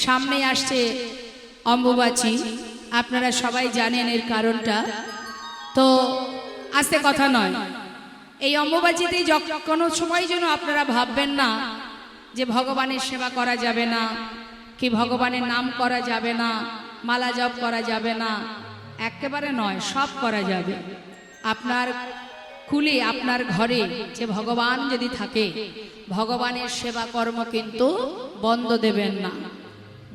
সামনে আসছে অম্বুবাচী, আপনারা সবাই জানেন এর কারণটা। তো আস্তে কথা নয়, এই অম্বুবাচীতে কোনো সময় যেন আপনারা ভাববেন না যে ভগবানের সেবা করা যাবে না, কি ভগবানের নাম করা যাবে না, মালা জপ করা যাবে না। একেবারে নয়, সব করা যাবে। আপনার কুলে, আপনার ঘরে যে ভগবান যদি থাকে, ভগবানের সেবা কর্ম কিন্তু বন্ধ দেবেন না।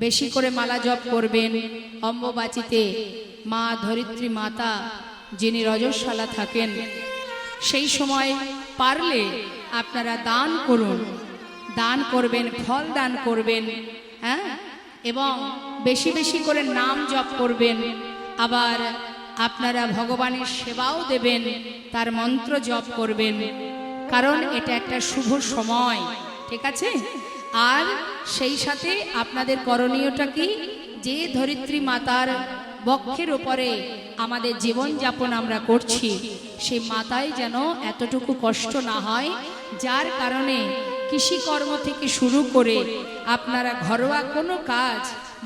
বেশি করে মালা জপ করবেন। অম্বুবাচীতে মা ধরিত্রী মাতা যিনি রজস্বালা থাকেন, সেই সময় পারলে আপনারা দান করুন, দান করবেন, ফল দান করবেন, হ্যাঁ, এবং বেশি বেশি করে নাম জপ করবেন। আবার আপনারা ভগবানের সেবাও দেবেন, তার মন্ত্র জপ করবেন, কারণ এটা একটা শুভ সময়, ঠিক আছে? আর সেই সাথে আপনাদের করণীয়টা কি, যে ধরিত্রী মাতার বক্ষের উপরে আমাদের জীবন যাপন আমরা করছি, সেই মাতায় যেন এতটুকু কষ্ট না হয়, যার কারণে কৃষিকর্ম থেকে শুরু করে আপনারা ঘরোয়া কোনো কাজ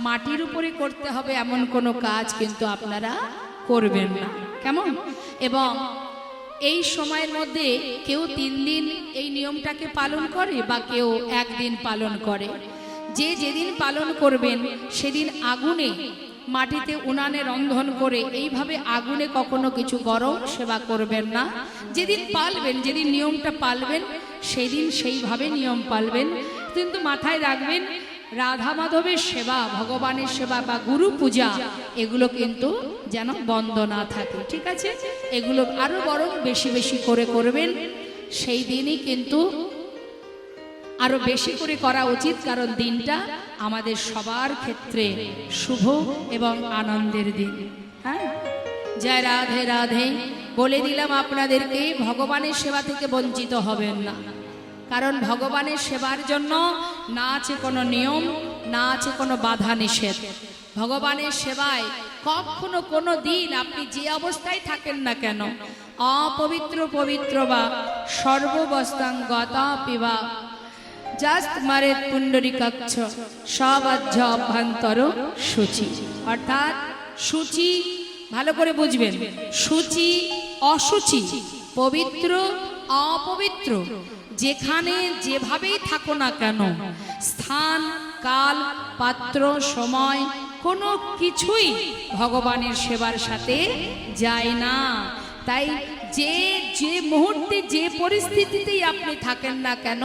মাটির উপরে করতে হবে এমন কোনো কাজ কিন্তু আপনারা করবেন না, কেমন? এবং এই সময়ের মধ্যে কেউ 3 দিন এই নিয়মটাকে পালন করে বা কেউ 1 দিন পালন করে। যে যেদিন পালন করবেন সেদিন আগুনে, মাটিতে উনানে রন্ধন করে এইভাবে আগুনে কখনো কিছু গরম সেবা করবেন না। যেদিন পালবেন, যেদিন নিয়মটা পালবেন, সেদিন সেইভাবে নিয়ম পালবেন। কিন্তু মাথায় রাখবেন, রাধা মাধবের সেবা, ভগবানের সেবা বা গুরু পূজা, এগুলো কিন্তু যেন বন্ধ না থাকে, ঠিক আছে? এগুলো আরো বরং বেশি বেশি করে করবেন। সেই দিনই কিন্তু আরো বেশি করে করা উচিত, কারণ দিনটা আমাদের সবার ক্ষেত্রে শুভ এবং আনন্দের দিন। হ্যাঁ, জয় রাধে রাধে। বলে দিলাম আপনাদেরকে, ভগবানের সেবা থেকে বঞ্চিত হবেন না, কারণ ভগবানের সেবার জন্য না আছে কোনো নিয়ম, না আছে কোনো বাধা নিষেধ। ভগবানের সেবায় কখনো কোনো দিন আপনি যে অবস্থায় থাকেন না কেন, অপবিত্র পবিত্র বা সর্ববস্তাং গতা পিবা জাস্ত মারে পুণ্ডরিকাক্ষ সবাজ্য অভ্যন্তর সূচি। অর্থাৎ সূচি, ভালো করে বুঝবেন, সূচি অসুচি, পবিত্র অপবিত্র, যেখানে যেভাবেই থাকো না কেন, স্থান কাল পাত্র সময় কোনো কিছুই ভগবানের সেবার সাথে যায় না। তাই যে মুহূর্তে যে পরিস্থিতিতেই আপনি থাকেন না কেন,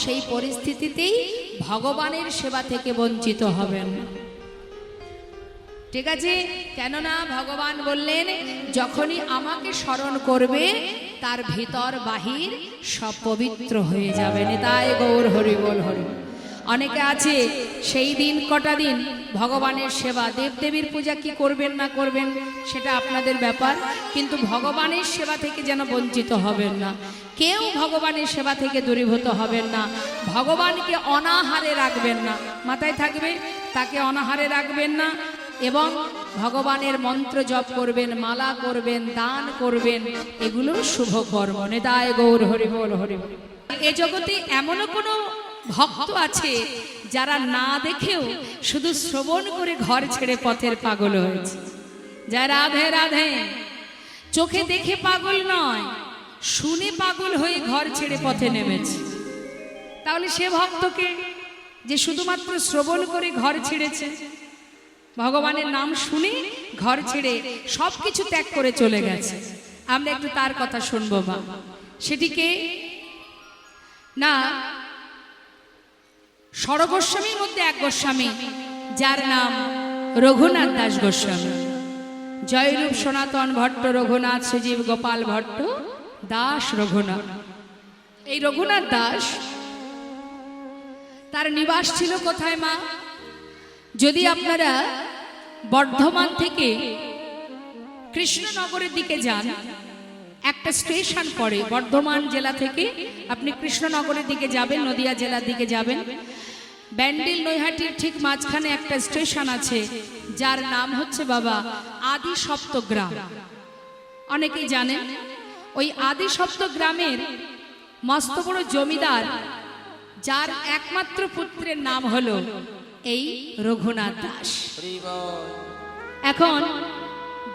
সেই পরিস্থিতিতেই ভগবানের সেবা থেকে বঞ্চিত হবেন, ঠিক আছে? কেননা ভগবান বললেন, যখনই আমাকে স্মরণ করবে তার ভিতর বাহির সব পবিত্র হয়ে যাবে। নিতাই গৌর হরি বল হরি। অনেকে আছে সেই দিন কটা দিন ভগবানের সেবা, দেবদেবীর পূজা কি করবেন না করবেন সেটা আপনাদের ব্যাপার, কিন্তু ভগবানের সেবা থেকে যেন বঞ্চিত হবেন না। কেউ ভগবানের সেবা থেকে দূরীভূত হবেন না। ভগবানকে অনাহারে রাখবেন না, মাথায় থাকবে, তাকে অনাহারে রাখবেন না। এবং ভগবানের মন্ত্র জপ করবেন, মালা করবেন, দান করবেন, এগুলো শুভ কর্ম। নিতাই গৌর হরি বল হরি। এ জগতে এমনও কোনো ভক্ত আছে যারা না দেখেও শুধু শ্রবণ করে ঘর ছেড়ে পথের পাগল হয়েছে। যা রাধে রাধে, চোখে দেখে পাগল নয়, শুনে পাগল হয়ে ঘর ছেড়ে পথে নেমেছে। তাহলে সে ভক্তকে যে শুধুমাত্র শ্রবণ করে ঘর ছেড়েছে, ভগবানের নাম শুনে ঘর ছেড়ে সবকিছু ত্যাগ করে চলে গেছে, আমরা একটু তার কথা শুনবো। মা সেটিকে না, ষড়গোস্বামীর মধ্যে এক গোস্বামী, যার নাম রঘুনাথ দাস গোস্বামী। জয়রূপ সনাতন ভট্ট রঘুনাথ সুজীব গোপাল ভট্ট দাস রঘুনাথ। এই রঘুনাথ দাস, তার নিবাস ছিল কোথায় মা? যদি আপনারা বর্ধমান থেকে কৃষ্ণনগরের দিকে যান, একটা স্টেশন পড়ে, বর্ধমান জেলা থেকে আপনি কৃষ্ণনগরের দিকে যাবেন, নদিয়া জেলার দিকে যাবেন, ব্যান্ডেল নৈহাটির ঠিক মাঝখানে একটা স্টেশন আছে, যার নাম হচ্ছে বাবা আদি সপ্তগ্রাম। অনেকেই জানেন, ওই আদি সপ্তগ্রামের মস্ত বড় জমিদার, যার একমাত্র পুত্রের নাম হলো এই রঘুনাথ দাস। এখন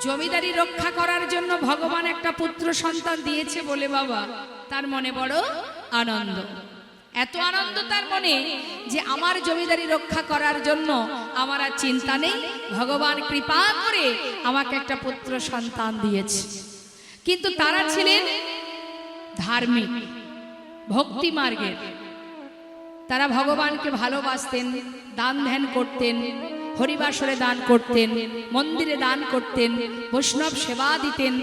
জমিদারি রক্ষা করার জন্য ভগবান একটা পুত্র সন্তান দিয়েছে বলে বাবা তার মনে বড় আনন্দ, এত আনন্দ তার মনে যে আমার জমিদারি রক্ষা করার জন্য আমার আর চিন্তা নেই, ভগবান কৃপা করে আমাকে একটা পুত্র সন্তান দিয়েছে। কিন্তু তারা ছিলেন ধার্মিক, ভক্তি মার্গের, তারা ভগবানকে ভালোবাসতেন, দান ধ্যান করতেন, হরিবাসরে দান করতেন, মন্দিরে দান করতেন, বৈষ্ণব সেবা দিতেন।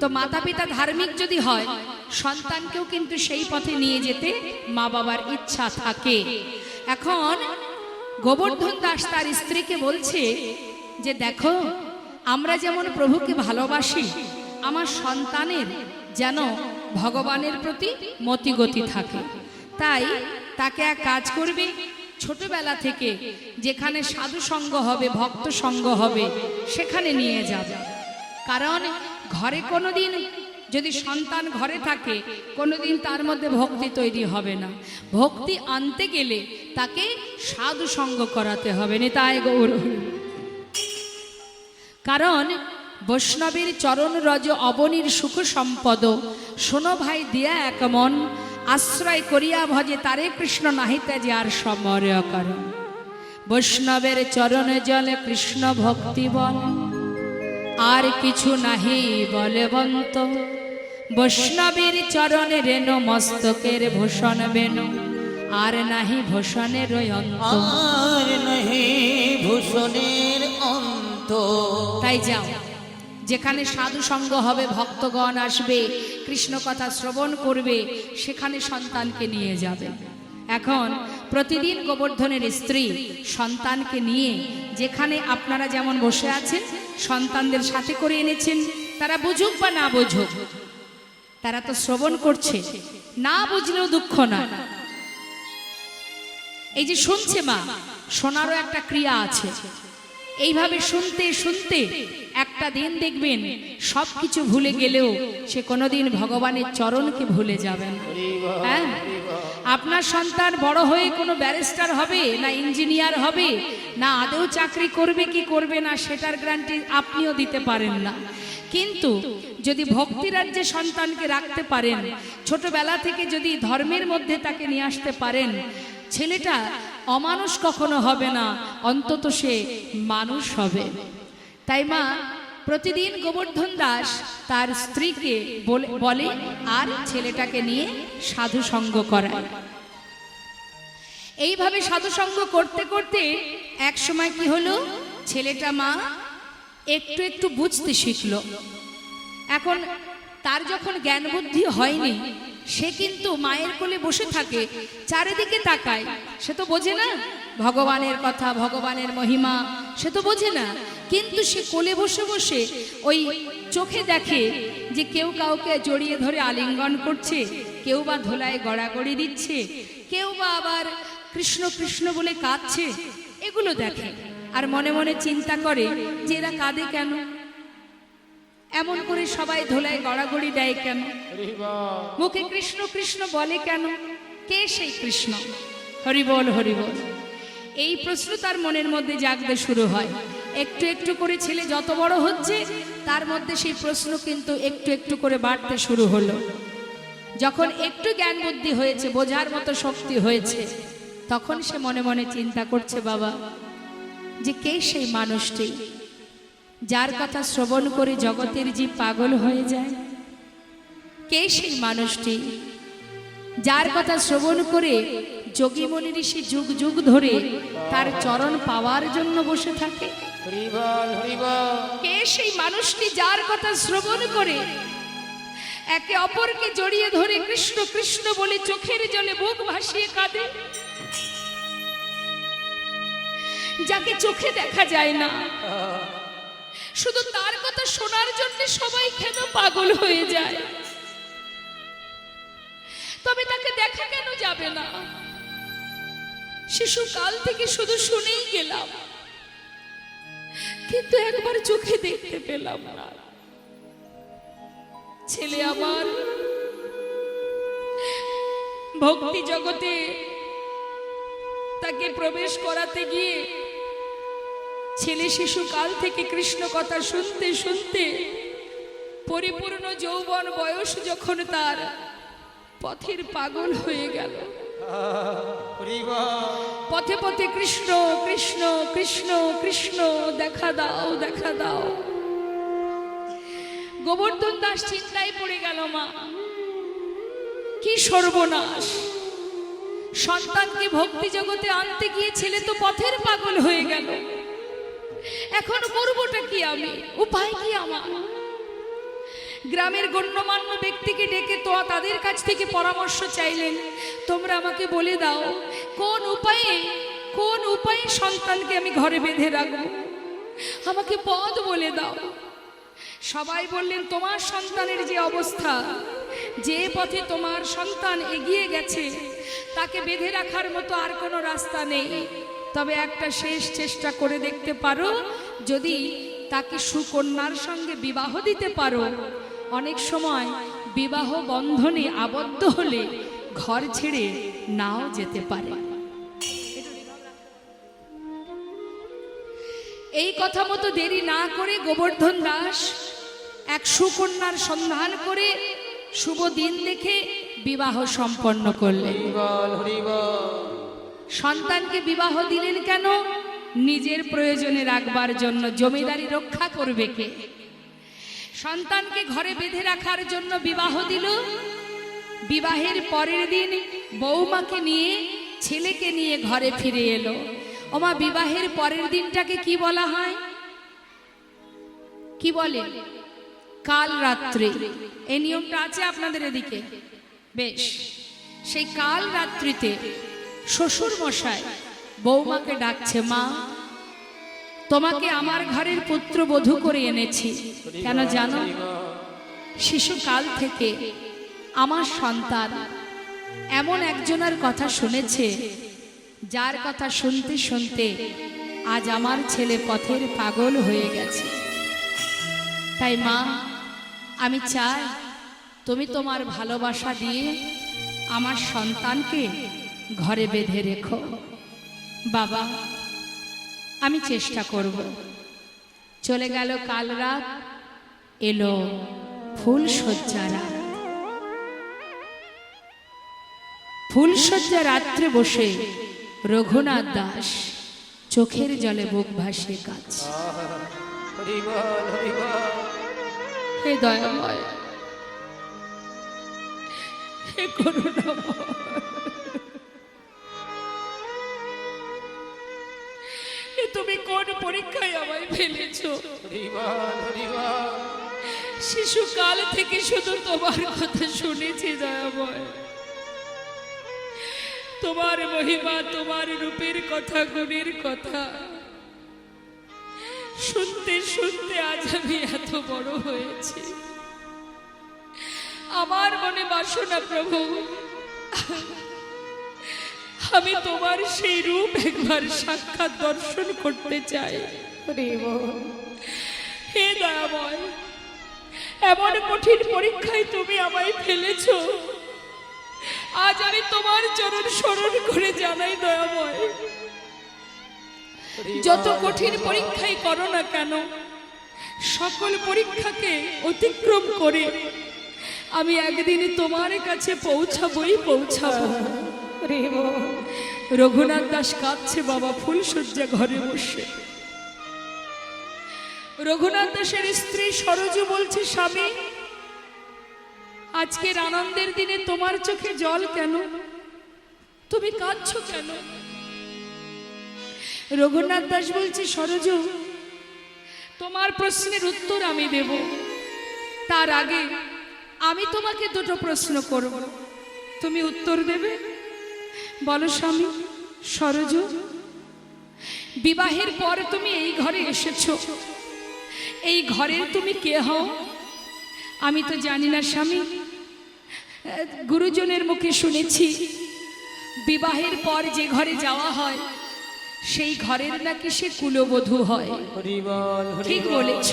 তো মাতা পিতা ধার্মিক যদি হয়, সন্তানকেও কিন্তু সেই পথে নিয়ে যেতে মা বাবার ইচ্ছা থাকে। এখন গোবর্ধন দাস তার স্ত্রীকে বলছে যে দেখো, আমরা যেমন প্রভুকে ভালোবাসি, আমার সন্তানের যেন ভগবানের প্রতি মতিগতি থাকে। তাই তাকে এক কাজ করবে, ছোটবেলা থেকে যেখানে সাধু সঙ্গ হবে, ভক্ত সঙ্গ হবে, সেখানে নিয়ে যাবে। কারণ ঘরে কোনোদিন যদি সন্তান ঘরে থাকে, কোনোদিন তার মধ্যে ভক্তি তৈরি হবে না। ভক্তি আনতে গেলে তাকে সাধু সঙ্গ করাতে হবে। নিতাই গৌর। কারণ বৈষ্ণবীর চরণ রজ অবনীর সুখ সম্পদ, শোনো ভাই দিয়া এক মন, আশ্রয় করিয়া ভজে তারে কৃষ্ণ নাহিতে যে আর সমরে করণ। বৈষ্ণবের চরণে জলে কৃষ্ণ ভক্তি বল, আর কিছু নাহি বলবন্ত। বৈষ্ণবীর চরণে রেণু মস্তকের ভূষণ বেনু, আর নাহি ভূষণের অন্ত। আর নাহি ভূষণের অন্ত। তাই যাও, যেখানে সাধু সঙ্গ হবে, ভক্তগণ আসবে, কৃষ্ণ কথা শ্রবণ করবে, সেখানে সন্তানকে নিয়ে যাবে। এখন প্রতিদিন গোবর্ধনের স্ত্রী সন্তানকে নিয়ে যেখানে আপনারা যেমন বসে আছেন, সন্তানদের সাথে করে এনেছেন, তারা বুঝুক বা না বুঝুক, তারা তো শ্রবণ করছে, না বুঝলেও দুঃখ না। এই যে শুনছে মা, শোনারও একটা ক্রিয়া আছে। এইভাবে শুনতে শুনতে একটা দিন দেখবেন সবকিছু ভুলে গেলেও সে কোনোদিন ভগবানের চরণকে ভুলে যাবেন। হ্যাঁ, আপনার সন্তান বড় হয়ে কোনো ব্যারিস্টার হবে না ইঞ্জিনিয়ার হবে না আদৌ চাকরি করবে কি করবে না সেটার গ্যারান্টি আপনিও দিতে পারেন না। কিন্তু যদি ভক্তি রাজ্যে সন্তানকে রাখতে পারেন, ছোটবেলা থেকে যদি ধর্মের মধ্যে তাকে নিয়ে আসতে পারেন, ছেলেটা অমানুষ কখনো হবে না, অন্তত সে মানুষ হবে। তাই মা প্রতিদিন গোবর্ধন দাস তার স্ত্রীকে বলে আর ছেলেটাকে নিয়ে সাধু সঙ্গ করায়। এইভাবে সাধু সঙ্গ করতে করতে এক সময় কি হলো, ছেলেটা মা একটু একটু বুঝতে শিখলো। এখন তার যখন জ্ঞান বুদ্ধি হয়নি, সে কিন্তু মায়ের কোলে বসে থাকে, চারিদিকে তাকায়, সে তো বোঝে না ভগবানের কথা, ভগবানের মহিমা, সে তো বোঝে না। কিন্তু সে কোলে বসে বসে ওই চোখে দেখে যে কেউ কাউকে জড়িয়ে ধরে আলিঙ্গন করছে, কেউ বা ধোলায় গড়াগড়ি দিচ্ছে, কেউ বা আবার কৃষ্ণ কৃষ্ণ বলে কাঁদছে, এগুলো দেখে। আর মনে মনে চিন্তা করে যে এরা কাঁদে কেন, এমন করে সবাই ধোলায় গড়াগড়ি দেয় কেন, মুখে কৃষ্ণ কৃষ্ণ বলে কেন, কে সেই কৃষ্ণ? হরিবল হরিবল। এই প্রশ্ন তার মনের মধ্যে জাগতে শুরু হয়। একটু একটু করে ছেলে যত বড় হচ্ছে, তার মধ্যে সেই প্রশ্ন কিন্তু একটু একটু করে বাড়তে শুরু হলো। যখন একটু জ্ঞান বুদ্ধি হয়েছে, বোঝার মতো শক্তি হয়েছে, তখন সে মনে মনে চিন্তা করছে, বাবা, যে কে সেই মানুষটি যার কথা শ্রবণ করে জগতের জীব পাগল হয়ে যায়? কে সেই মানুষটি যার কথা শ্রবণ করে যোগী মুনি ঋষি যুগ যুগ ধরে তার চরণ পাওয়ার জন্য বসে থাকে? কে সেই মানুষটি যার কথা শ্রবণ করে একে অপরকে জড়িয়ে ধরে কৃষ্ণ কৃষ্ণ বলে চোখের জলে বুক ভাসিয়ে কাঁদে? যাকে চোখে দেখা যায় না, শুধু তার কথা শোনার জন্য সবাই কেন পাগল হয়ে যায়? তবে তাকে দেখা কেন যাবে না? শিশুকাল থেকে শুধু শুনেই গেলাম, কিন্তু একবার চোখে দেখতে পেলাম না। ছেলে আমার ভক্তি জগতে তাকে প্রবেশ করাতে গিয়ে ছেলে শিশু কাল থেকে কৃষ্ণ কথা শুনতে শুনতে পরিপূর্ণ যৌবন বয়স যখন তার পথের পাগল হয়ে গেল। পথে পথে কৃষ্ণ কৃষ্ণ কৃষ্ণ কৃষ্ণ, দেখা দাও দেখা দাও। গোবর্ধন দাস চিন্তায় পড়ে গেল, মা কি সর্বনাশ, সন্তানকে ভক্তি জগতে আনতে গিয়ে ছেলে তো পথের পাগল হয়ে গেল, এখন করবোটা কি আমি, উপায় কি আমার? গ্রামের গণ্যমান্য ব্যক্তিকে ডেকে তো তাদের কাছ থেকে পরামর্শ চাইলেন, তোমরা আমাকে বলে দাও কোন উপায়ে সন্তানকে আমি ঘরে বেঁধে রাখবো, আমাকে পথ বলে দাও। সবাই বললেন, তোমার সন্তানের যে অবস্থা, যে পথে তোমার সন্তান এগিয়ে গেছে, তাকে বেঁধে রাখার মতো আর কোনো রাস্তা নেই, তবে একটা শেষ চেষ্টা করে দেখতে পারো, যদি তাকে সুকন্যার সঙ্গে বিবাহ দিতে পারো। অনেক সময় বিবাহ বন্ধনে আবদ্ধ হলে ঘর ছেড়ে নাও যেতে পারে। এই কথা মতো দেরি না করে গোবর্ধন দাস এক সুকন্যার সন্ধান করে শুভ দিন দেখে বিবাহ সম্পন্ন করলেন। সন্তানকে বিবাহ দিলেন কেন? নিজের প্রয়োজনে রাখবার জন্য, জমিদারি রক্ষা করবে কে? সন্তানকে ঘরে বেঁধে রাখার জন্য বিবাহ দিল। বিবাহের পরের দিন বৌমাকে নিয়ে, ছেলেকে নিয়ে ঘরে ফিরে এলো। ওমা, বিবাহের পরের দিনটাকে কি বলা হয়? কি বলে? কাল রাত্রি। এই নিয়মটা আছে আপনাদের এদিকে? বেশ, সেই কাল রাত্রিতে শ্বশুর মশাই বৌমাকে ডাকছে, মা তোমাকে আমার ঘরের পুত্রবধূ করে এনেছি। কেন জানো? শিশুকাল থেকে আমার সন্তান এমন একজনের কথা শুনেছে, যার কথা শুনতে শুনতে আজ আমার ছেলে পথের পাগল হয়ে গেছে। তাই মা, আমি চাই তুমি তোমার ভালোবাসা দিয়ে আমার সন্তানকে ঘরে বেঁধে রেখো। বাবা, আমি চেষ্টা করব। চলে গেল কাল রাত, এলো ফুলশয্যা রাত। ফুলশয্যা রাত্রে বসে রঘুনাথ দাস চোখের জলে বুক ভাসিয়ে কাঁদছে। হে দয়াময়, হে করুণাময়, তুমি কোন পরীক্ষায় আমায় ফেলেছ? শিশুকাল থেকে শুধু তোমার কথা শুনেছি দয়াময়, তোমার মহিমা, তোমার রূপের কথা, গুণের কথা শুনতে শুনতে আজ আমি এত বড় হয়েছি। আমার মনে বাসনা প্রভু, আমি তোমার সেই রূপ একবার সাক্ষাৎ দর্শন করতে চাই। হে দয়াময়, এমন কঠিন পরীক্ষায় তুমি আমায় ফেলেছ, আজ আমি তোমার চরণ স্মরণ করে জানাই দয়াময়, যত কঠিন পরীক্ষাই করো না কেন, সকল পরীক্ষাকে অতিক্রম করে আমি একদিন তোমার কাছে পৌঁছাবই পৌঁছাবো। রঘুনাথ দাস কাঁদছে বাবা ফুলশয্যা ঘরে বসে। রঘুনাথ দাসের স্ত্রী সরজু বলছে, স্বামী আজকের আনন্দের দিনে তোমার চোখে জল কেন? তুমি কাঁদছো কেন? রঘুনাথ দাস বলছে, সরজু তোমার প্রশ্নের উত্তর আমি দেব, তার আগে আমি তোমাকে দুটো প্রশ্ন করব, তুমি উত্তর দেবে। বলো স্বামী। সরজু, বিবাহের পর তুমি এই ঘরে এসেছো, এই ঘরের তুমি কে হও? আমি তো জানি না স্বামী, গুরুজনের মুখে শুনেছি বিবাহের পর যে ঘরে যাওয়া হয় সেই ঘরের নাকি সে কুলবধূ হয়। ঠিক বলেছ।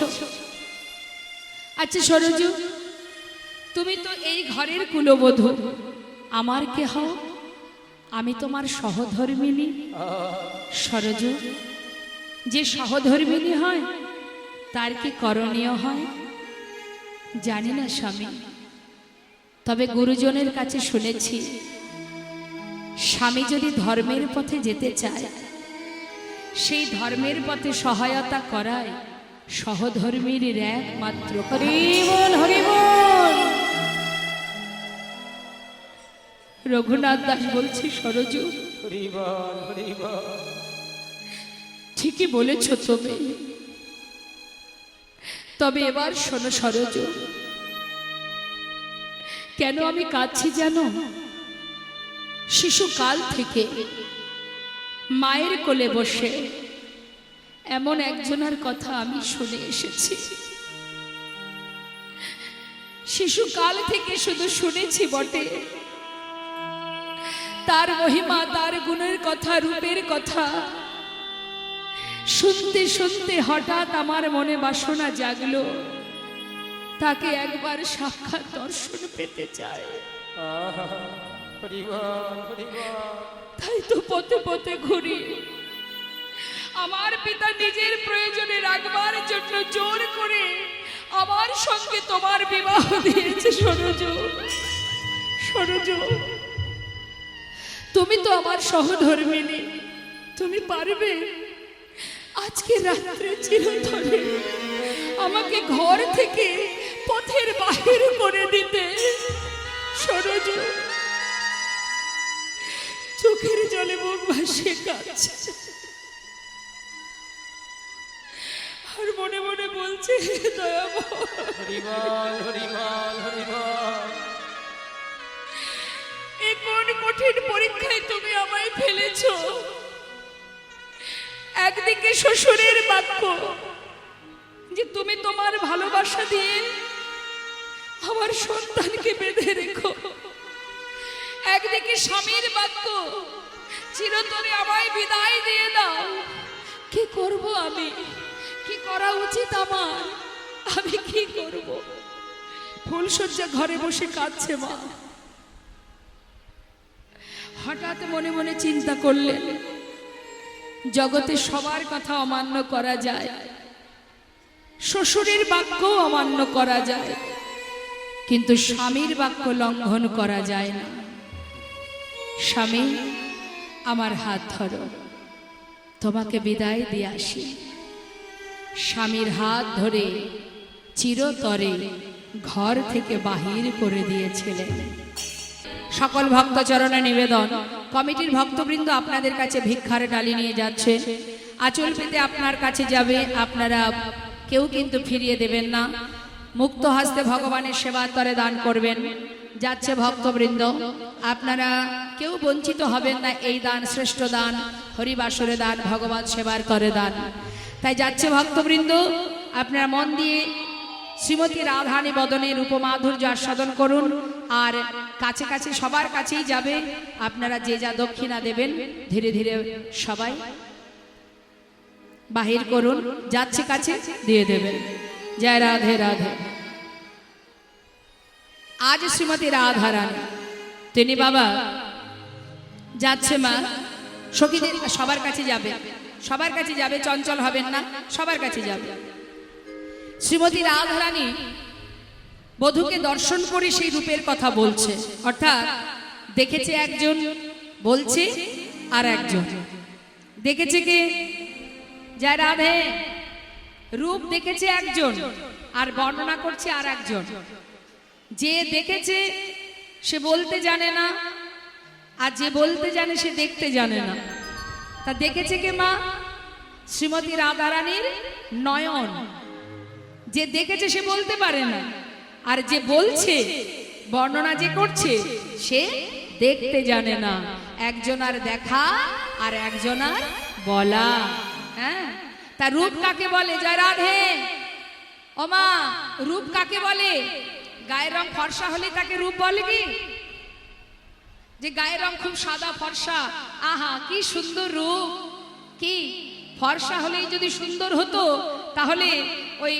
আচ্ছা সরজু, তুমি তো এই ঘরের কুলবধূ, আমার কে হও? আমি তোমার সহধর্মিণী সরজ। যে সহধর্মিণী হয় তার কি করণীয় হয় জানি না স্বামী, তবে গুরুজনের কাছে শুনেছি স্বামী যদি ধর্মের পথে যেতে চায় সেই ধর্মের পথে সহায়তা করায় সহধর্মীর একমাত্র হরিবল হরিবল। রঘুনাথ দাস বলছি সরজু, হরিবল হরিবল। ঠিকই বলেছ তুমি, তবে এবার শোনো সরজু, কেন আমি কাঁদছি জানো? শিশুকাল থেকে মায়ের কোলে বসে এমন একজনের কথা আমি শুনে এসেছি। শিশুকাল থেকে শুধু শুনেছি বটে, তার মহিমা, তার গুণের কথা, রূপের কথা শুনতে শুনতে হঠাৎ আমার মনে বাসনা জাগলো, তাকে একবার সাক্ষাৎ দর্শন পেতে চায়। তাই তো পথে পথে ঘুরি। আমার পিতা নিজের প্রয়োজনে রাখবার জন্য জোর করে আমার সঙ্গে তোমার বিবাহ দিয়েছে সরজ। সরজ, তুমি তো আমার সহধর্মিণী, তুমি পারবে আজকে রাত্রে চিরতরে আমাকে ঘর থেকে পথের বাহির করে দিতে? সরজ চোখের জলে মুখ ভাসিয়ে কাঁদছে আর মনে মনে বলছে, এই কোন কঠিন পরীক্ষায় তুমি আমায় ফেলেছো? একদিকে শ্বশুরের বাক্য যে তুমি তোমার ভালোবাসা দিয়ে আমার সন্তানকে বেঁধে রেখো, একদিকে স্বামীর বাক্য চিরতরে আমায় বিদায় দিয়ে দাও। কি করব আমি? কি করা উচিত আমার? আমি কি করব? ফুলশয্যা ঘরে বসে কাঁদছে মা। হঠাৎ মনে মনে চিন্তা করলেন, জগতে সবার কথা অমান্য করা যায়, শ্বশুরের বাক্য অমান্য করা যায়, কিন্তু স্বামীর বাক্য লঙ্ঘন করা যায় না। স্বামী, আমার হাত ধরো, তোমাকে বিদায় দিয়ে আসি। স্বামীর হাত ধরে চিরতরে ঘর থেকে বাহির করে দিয়েছিলেন। সকল ভক্তচরণে নিবেদন, কমিটির ভক্তবৃন্দ আপনাদের কাছে ভিক্ষার ডালি নিয়ে যাচ্ছে, আঁচল পেতে আপনার কাছে যাবে, আপনারা কেউ কিন্তু ফিরিয়ে দেবেন না, মুক্ত হস্তে ভগবানের সেবার তরে দান করবেন। যাচ্ছে ভক্তবৃন্দ, আপনারা কেউ বঞ্চিত হবেন না, এই দান শ্রেষ্ঠ দান, হরিবাসরে দান, ভগবান সেবার তরে দান। তাই যাচ্ছে ভক্তবৃন্দ, আপনারা মন দিয়ে শ্রীমতী রাধানী বদনের উপমাধুর্য আস্বাদন করুন। আর কাছে কাছে সবার কাছেই যাবে, আপনারা যে যা দক্ষিণা দেবেন ধীরে ধীরে সবাই বাহির করুন, যাচ্ছে কাছে দিয়ে দেবেন। জয় রাধে রাধে। আজ শ্রীমতী রাধারানী তিনি বাবা যাচ্ছে মা, সখীদের সবার কাছে যাবে, সবার কাছে যাবে, চঞ্চল হবেন না, সবার কাছে যাবে। শ্রীমতী রাধারানী বধূকে দর্শন করে সেই রূপের কথা বলছে, অর্থাৎ দেখেছে একজন, বলছে আর একজন। দেখেছে কে? জয় রাধে। রূপ দেখেছে একজন আর বর্ণনা করছে আর একজন। যে দেখেছে সে বলতে জানে না, আর যে বলতে জানে সে দেখতে জানে না। তা দেখেছে কে মা? শ্রীমতী রাধারানীর নয়ন। যে দেখেছে সে বলতে পারে না, আর যে বলছে, বর্ণনা যে করছে, সে দেখতে জানে না। একজনার দেখা আর একজনার বলা। হ্যাঁ, তা রূপ কাকে বলে? জয় রাধে। ও মা, রূপ কাকে বলে? গায়ের রং ফর্সা হলে তাকে রূপ বলে কি? যে গায়ের রং খুব সাদা ফর্সা, আহা কি সুন্দর রূপ। কি ফর্সা হলেই যদি সুন্দর হতো, তাহলে ওই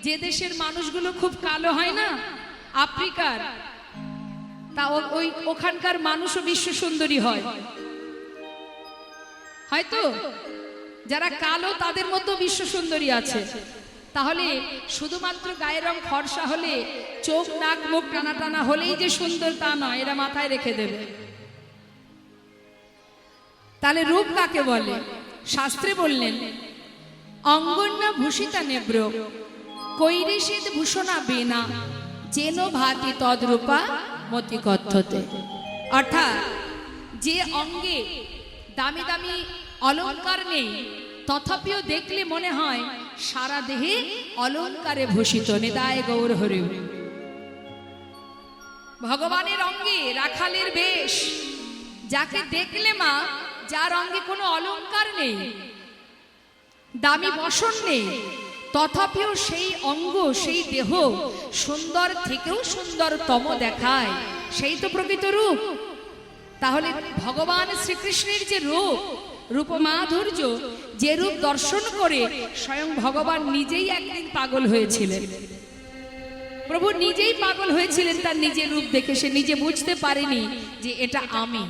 যে দেশের মানুষগুলো খুব কালো হয় না, আফ্রিকার, তা ওই ওখানকার মানুষও বিশ্ব সুন্দরী হয়, হয়তো যারা কালো তাদের মতো বিশ্ব সুন্দরী আছে। তাহলে শুধুমাত্র গায়ের রং ফর্সা হলে, চোখ নাক মুখ টানা টানা হলেই যে সুন্দর তা নয়, এরা মাথায় রেখে দেবে। তাহলে রূপ কাকে বলে? শাস্ত্রে বললেন অঙ্গন্যা ভূষিতা নেব্র কৈরিষিত ভূষণা বেনা যেন ভাতি তদ্রূপা মতি কথ্যতে। অর্থাৎ যে অঙ্গে দামি দামি অলংকার নেই, তথাপিও দেখলে মনে হয় সারা দেহে অলংকারে ভূষিত। নিতাই গৌর হরি। ভগবানের অঙ্গে রাখালের বেশ, যাকে দেখলে মা, যার অঙ্গে কোনো অলংকার নেই, দামি বসন নেই, তথাপিও সেই অঙ্গ সেই দেহ সুন্দর থেকেও সুন্দরতম দেখায়, সেই তো প্রকৃত রূপ। তাহলে ভগবান শ্রীকৃষ্ণের যে রূপ, রূপমাধুর্য, যে রূপ দর্শন করে স্বয়ং ভগবান নিজেই একদিন পাগল হয়েছিলেন। প্রভু নিজেই পাগল হয়েছিলেন তার নিজের রূপ দেখে। সে নিজে বুঝতে পারেনি যে এটা আমি।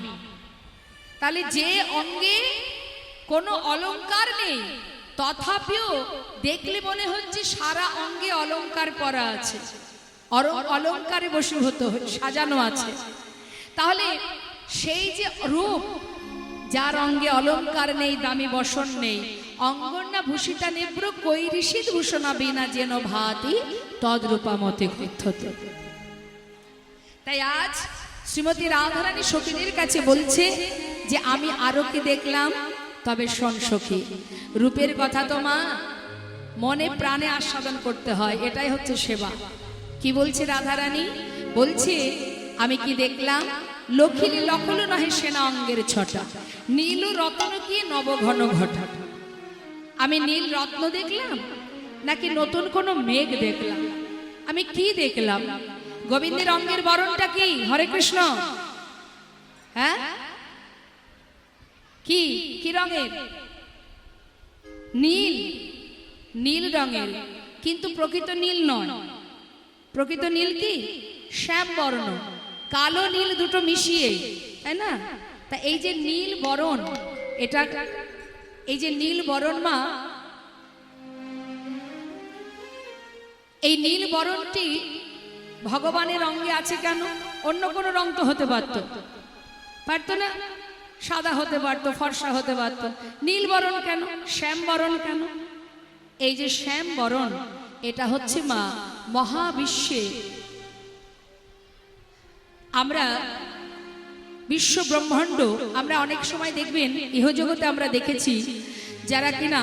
তাহলে যে অঙ্গে কোনো অলংকার নেই, তথাপিও দেখলে মনে হচ্ছে সারা অঙ্গে অলংকার করা আছে, অলংকারে বশীভূত সাজানো আছে। তাহলে সেই যে রূপ, যার অঙ্গে অলংকার নেই, দামি বসন নেই, অঙ্গন্যা ভূষিতা নেব্র কৈরিষিত ভূষণা বিনা যেন ভাতি তদ্রূপা মতে কথ্যতে। তাই আজ শ্রীমতী রাধারানী সখীদের কাছে বলছে যে আমি আরোকে দেখলাম, তবে শোন সখী, রূপের কথা তো মা মনে প্রাণে আস্বাদন করতে হয়, এটাই হচ্ছে সেবা। কি বলছে রাধারানী? বলছে আমি কি দেখলাম? লক্ষিলি লখল নহে সেনা অঙ্গের ছটা, নীল রত্ন কি নবঘন ঘটা। আমি নীল রত্ন দেখলাম নাকি নতুন কোন মেঘ দেখলাম? আমি কি দেখলাম? গোবিন্দের অঙ্গের বরণটা কি? হরে কৃষ্ণ। হ্যাঁ, কি কি রঙের? নীল, নীল রঙের। কিন্তু প্রকৃত নীল নয়। প্রকৃত নীল কি? শ্যাম বর্ণ, কালো নীল দুটো মিশিয়ে, তাই না? তা এই যে নীল বরণ, এটা এই যে নীল বরণ মা, এই নীল বরণটি ভগবানের অঙ্গে আছে কেন? অন্য কোনো রং তো হতে পারতো, পারতো না? সাদা হতে পারতো, ফর্সা হতে পারতো, নীল বরণ কেন? শ্যাম বরণ কেন? এই যে শ্যাম বরণ, এটা হচ্ছে মা মহাবিশ্বে, আমরা বিশ্ব ব্রহ্মাণ্ড, আমরা অনেক সময় দেখবেন ইহজগতে আমরা দেখেছি যারা কিনা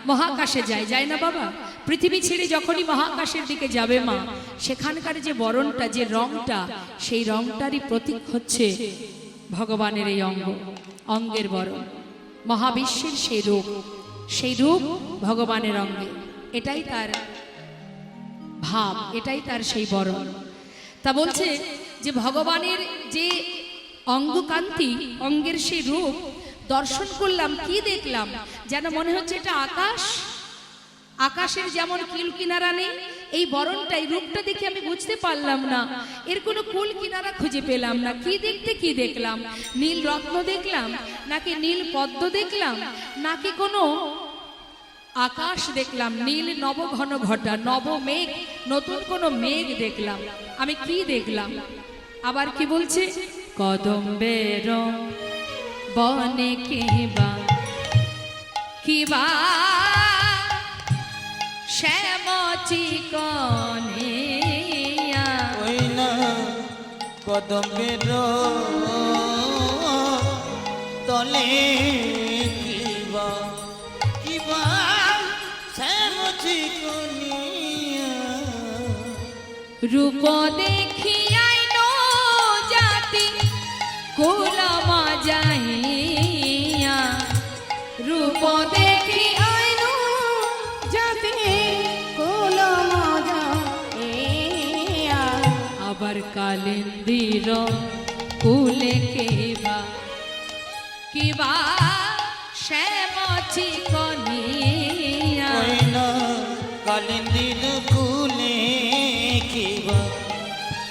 মহাকাশে যায় না বাবা? পৃথিবী ছেড়ে যখনই মহাকাশের দিকে যাবে মা, সেখানকার যে বরণটা, যে রংটা, সেই রংটারই প্রতীক হচ্ছে ভগবানের এই অঙ্গ, অঙ্গের বরণ। মহাবিশ্বের সেই রূপ, সেই রূপ ভগবানের অঙ্গে, এটাই তার ভাব, এটাই তার সেই বরণ। তা বলছে যে ভগবানের যে অঙ্গকান্তি, অঙ্গের সেই রূপ দর্শন করলাম, কি দেখলাম? যেন মনে হচ্ছে এটা আকাশ। আকাশের যেমন কিল কিনারা নেই, এই বরণটাই, রূপটা দেখে আমি বুঝতে পারলাম না, এর কোনো কুল কিনারা খুঁজে পেলাম না। কি দেখতে কি দেখলাম? নীল রত্ন দেখলাম নাকি নীল পদ্ম দেখলাম নাকি কোনো আকাশ দেখলাম? নীল নবঘন ঘটা, নব মেঘ, নতুন কোনো মেঘ দেখলাম? আমি কি দেখলাম? আবার কি বলছে? কদম্বের বনে কিবা কিবা শ্যাম চিকনে, ওই না কদমের তলে কিবা কিবা শ্যাম চিকনিয়া, রূপ দেখিয়াই নো জাতি কুলমা যাইয়া, রূপ দেখিয়াই নো জাতি কুলমা যাইয়া, আবার কালিন্দির কুলে কেবা কিবা শ্যাম চিকনিয়া, ওই না কালিন্দির কুলে কিবা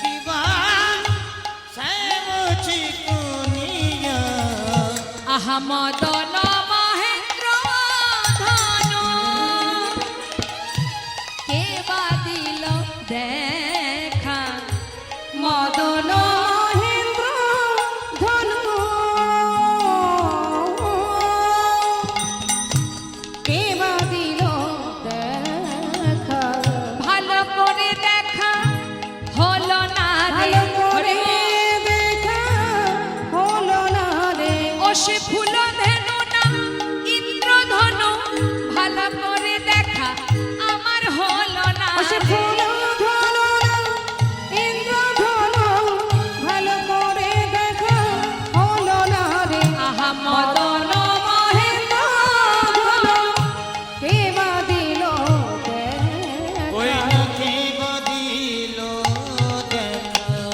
কিবা শ্যাম আহা মদন মহেন্দ্র ধন কে বা দিল দেখা মদন মহেন্দ্র ধন কে বা দিল দেখা ভালো করে দেখা হলো না রে সে ফুল ধেনু না ইন্দ্রধনু ভালো করে দেখা আমার হলো না সে ফুল ধনু না ইন্দ্রধনু ভালো করে দেখা হলো না রে আহা মদন মহেন্দ্র ধনু কে বা দিল ওই না কে বা দিল দেখা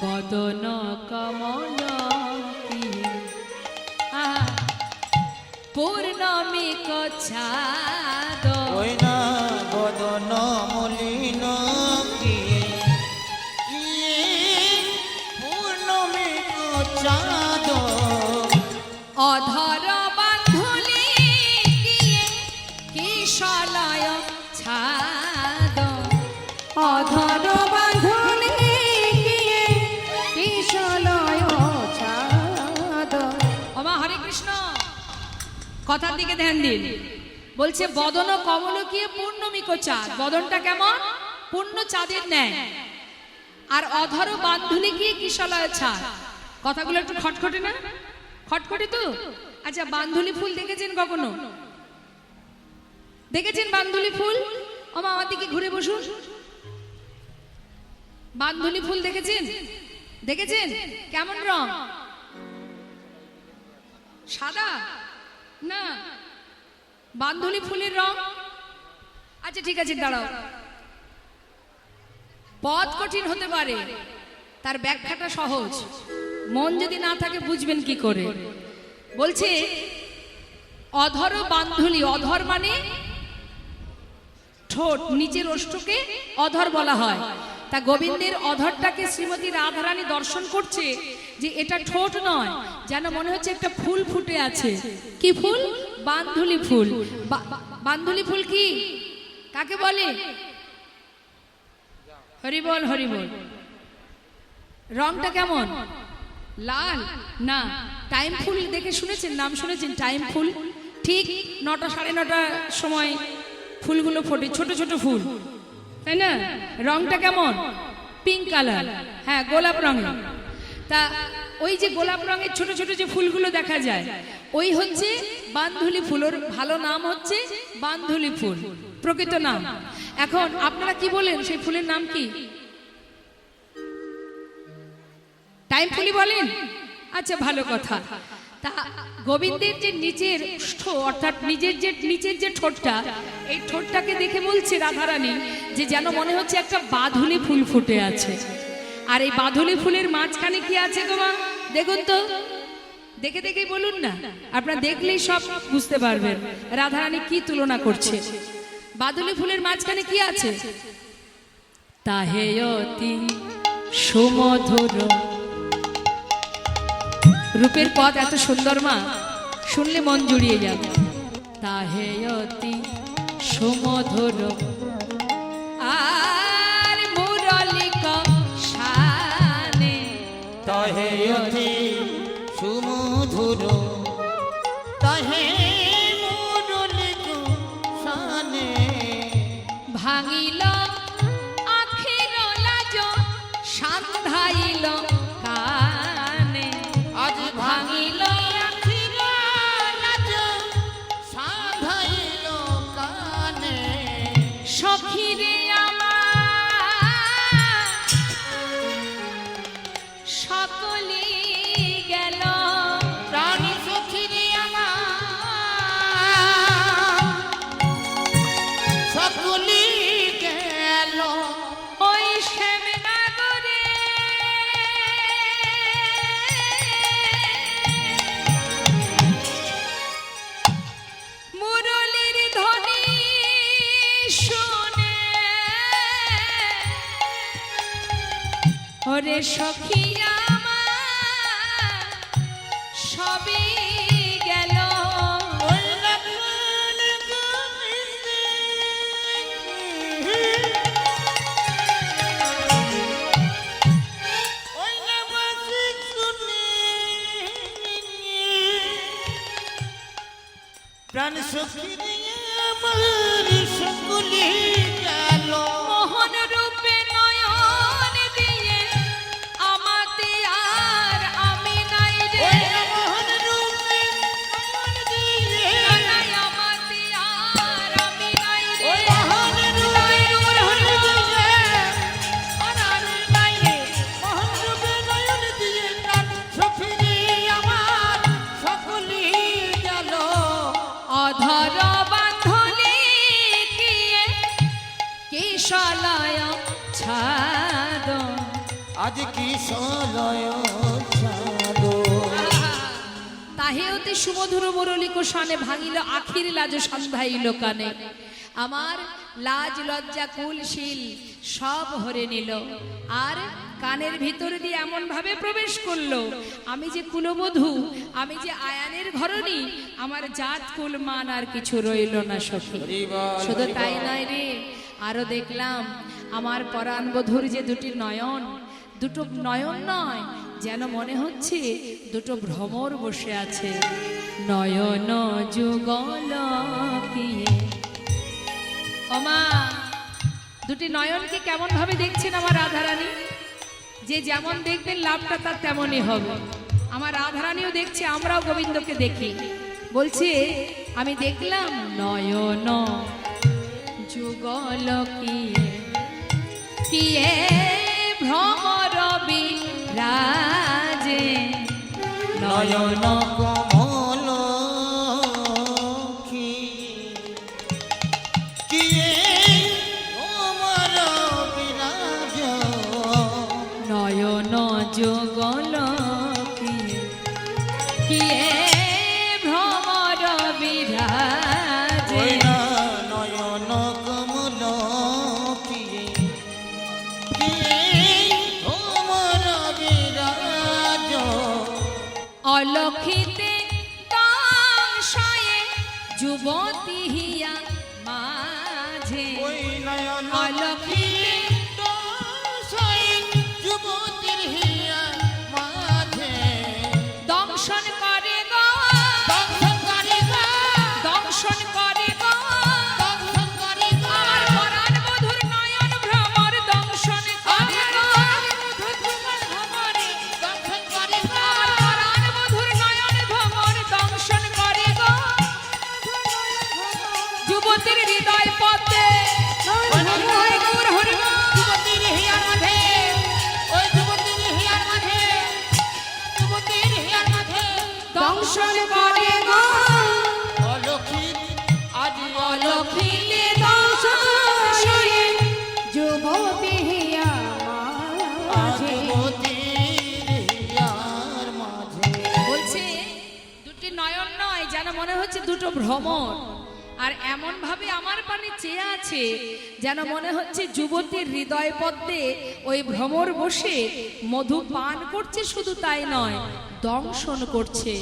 বদন কমল পূর্ণমী কছাদ ওই না বদন মলিন কি পূর্ণমী চাঁদ অধর বান্ধুলি গিয়ে কিশলয় ছাদ অধর বান্ধুলি গিয়ে কিশলয় ছাদ ওমা হরে কৃষ্ণ কথার দিকে ধ্যান দিন বলছে বদন কমল কি পূর্ণমী চাঁদ বদনটা কেমন পূর্ণ চাঁদের ন্যায় আর অধর বান্ধুলি কি কিশলয় ছাদ কথাগুলো একটু খটখটে না খটখটে তো আচ্ছা বান্ধুলি ফুল দেখেছেন কখনো দেখেছেন বান্ধুলি ফুল ওমা আমার দিকে ঘুরে বসুন বান্ধুলি ফুল দেখেছেন দেখেছেন কেমন রং সাদা না বান্ধুলি ফুলের রং আচ্ছা ঠিক আছে দাঁড়াও পথ কঠিন হতে পারে তার ব্যাখ্যাটা সহজ মন যদি না থাকে বুঝবেন কি করে বলছে অধর বান্ধুলি অধর মানে ঠোঁট নিচের ওষ্ঠকে অধর বলা হয় তা গোবিন্দের অধরটাকে শ্রীমতী রাধারানী দর্শন করছে যে এটা ঠোঁট নয় যেন মনে হচ্ছে একটা ফুল ফুটে আছে কি ফুল বান্ধুলি ফুল বান্ধুলি ফুল কি কাকে বলে হরিবল হরিবল রংটা কেমন লাল না টাইম ফুল দেখে শুনেছেন নাম শুনেছেন টাইম ফুল ঠিক 9টা 9:30 সময় ফুলগুলো ফোটে ছোট ছোট ফুল তাই না রংটা কেমন পিঙ্ক কালার হ্যাঁ গোলাপ রঙের তা ওই যে গোলাপ রঙের ছোট ছোট যে ফুলগুলো দেখা যায় ওই হচ্ছে বান্ধুলি ফুল ওর ভালো নাম হচ্ছে বান্ধুলি ফুল প্রকৃত নাম এখন আপনারা কি বলেন সেই ফুলের নাম কি টাইম ফুলি বলেন আচ্ছা ভালো কথা তা গোবিন্দের যে নিচের ওষ্ঠ অর্থাৎ নিচের যে ঠোঁটটা এই ঠোঁটটাকে দেখে বলছে রাধারানী যে যেন মনে হচ্ছে একটা বাধুলি ফুল ফুটে আছে আর এই বাধুলি ফুলের মাঝখানে কি আছে গো মা দেখুন তো দেখে দেখেই বলুন না আপনারা দেখলেই সব বুঝতে পারবেন রাধারানী কি তুলনা করছে বাধুলি ফুলের মাঝখানে কি আছে তাহে অতি সুমধুর রূপের পথ এত সুন্দর মা শুনলে মন জুড়িয়ে যাবে তাহে অতি সুমধুর আর মুরলিক শানে তাহে অতি সুমধুর তাহে মুরলিক শানে ভাঙিল আখির লাজ সান্ধাইল কানে আজ ভাঙিল আখির লাজ সাধাইল কানে সখীরে আমার সকলে গেল প্রাণী সখীরে আমার সকলি গেল ওই শ্যামনগরে মুরলীর ধ্বনি শুনে ওরে সখী আমার সবই সখী রে আমার সকলি গেল মোহন রূপে নয়ন দিয়ে আমাতে আর আমি নাই রে ওই মোহন রূপে নয়ন দিয়ে নাই আমাতে আর আমি নাই রে ওই মোহন রূপে নয়ন দিয়ে আর আমি নাই রে মোহন রূপে নয়ন দিয়ে তার সখী রে আমার সকলি গেল অধর বাঁধনে কিয়ে কিশলয় ছাদ আজ কি সলয় ছাদো তাহে অতি সুমধুর মুরলিক শানে ভাঙিল আখির লাজ সন্ধ্যাইল কানে আমার লাজ লজ্জা কুলশীল সব হরে নিল আর কানের ভিতর দিয়ে এমন ভাবে প্রবেশ করলো আমি যে কুলবধূ আমি যে আয়ানের ঘরণী আমার জাত কুল মান আর কিছু রইল না সখী শুধু তাই নয় রে আরো দেখলাম আমার পরাণ বধূর যে দুটি নয়ন দুটো নয়ন নয় যেন মনে হচ্ছে দুটো ভ্রমর বসে আছে নয়ন যুগল কিয়ে ওমা দুটি নয়নকে কেমন ভাবে দেখছেন আমার রাধারানী যে যেমন দেখবেন লাভটা তার তেমনই হবে আমার রাধারানীও দেখছে আমরাও গোবিন্দকে দেখি বলছে আমি দেখলাম নয়ন যুগল কিয়ে কিয়ে ভ্রমর বিরাজে নয়ন কমল কিয়ে তোমার বিরাজ নয়ন যুগল কিয়ে কিয়ে ভ্রমর বিরাজে নয়ন কমল কিয়ে কিয়ে তোমার বিরাজ অলক্ষিতে দাশয়ে যুবতী হিয়া মাঝে ওই নয়ন অলক্ষিতে যুবতীর হিয়া মাঝে দংশন করে গো দংশন করে গো দংশন করে গো দংশন করে গো আমার পরাণ বধুর নয়ন ভ্রমর দংশন করে গো দংশন করে গো আমার পরাণ বধুর নয়ন ভ্রমর দংশন করে গো যুবতীর হৃদয় পদ্মে হরি গৌর হরি গো। যুবতীর হিয়ার মাঝে ওই যুবতীর হিয়ার মাঝে যুবতীর হিয়ার মাঝে দংশন করে গো অলক্ষিত আজ অলক্ষিতে দংশন যুবতী হিয়া মাঝে যুবতীর হিয়ার মাঝে বলছে দুটি নয়ন নয় যেন মনে হচ্ছে দুটো ভ্রমর আর এমন ভাবে আমার পানে চেয়ে আছে যেন মনে হচ্ছে যুবতীর হৃদয় পদ্মে ওই ভ্রমর বসে মধু পান করছে শুধু তাই নয় দংশন করছে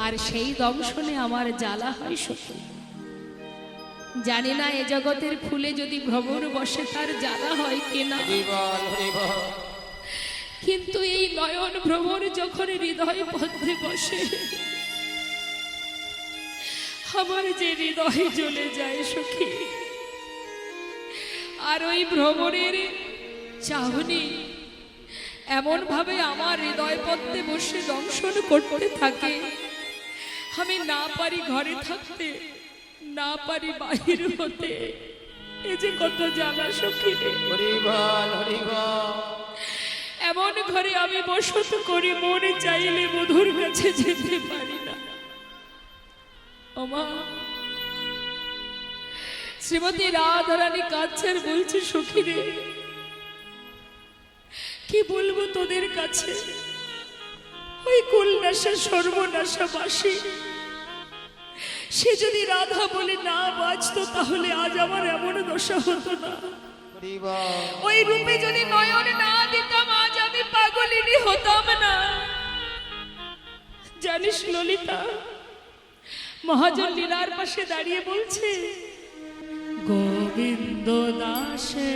আর সেই দংশনে আমার জ্বালা হয় সত্যি জানি না এ জগতের ফুলে যদি ভ্রমর বসে তার জ্বালা হয় কিনা হরিবল হরিবল কিন্তু এই নয়ন ভ্রমর যখন হৃদয় পদ্মে বসে আমার যে হৃদয় জ্বলে যায় সখী আর ওই ভ্রমণের চাহনি এমন ভাবে আমার হৃদয় পদ্মে বসে দংশন করতে থাকে আমি না পারি ঘরে থাকতে না পারি বাহির হতে এ যে কত জানা সখী রে। হরিবল হরিবল এমন ঘরে আমি বসত করি মনে চাইলে মধুর কাছে যেতে পারি না ওমা শ্রীমতী রাধারানী কাছের বলছে সখী রে কি বলবো তোদের কাছে ওই কুলনাশা সর্বনাশা বাসী সে যদি রাধা বলে না বাঁচতো তাহলে আজ আমার এমন দশা হতো না ওই রূপে যদি নয়ন না দিতাম আজ আমি পাগলিনী হতাম না জানিস ললিতা মহাজন লীলার পাশে দাঁড়িয়ে বলছে গোবিন্দ দাসে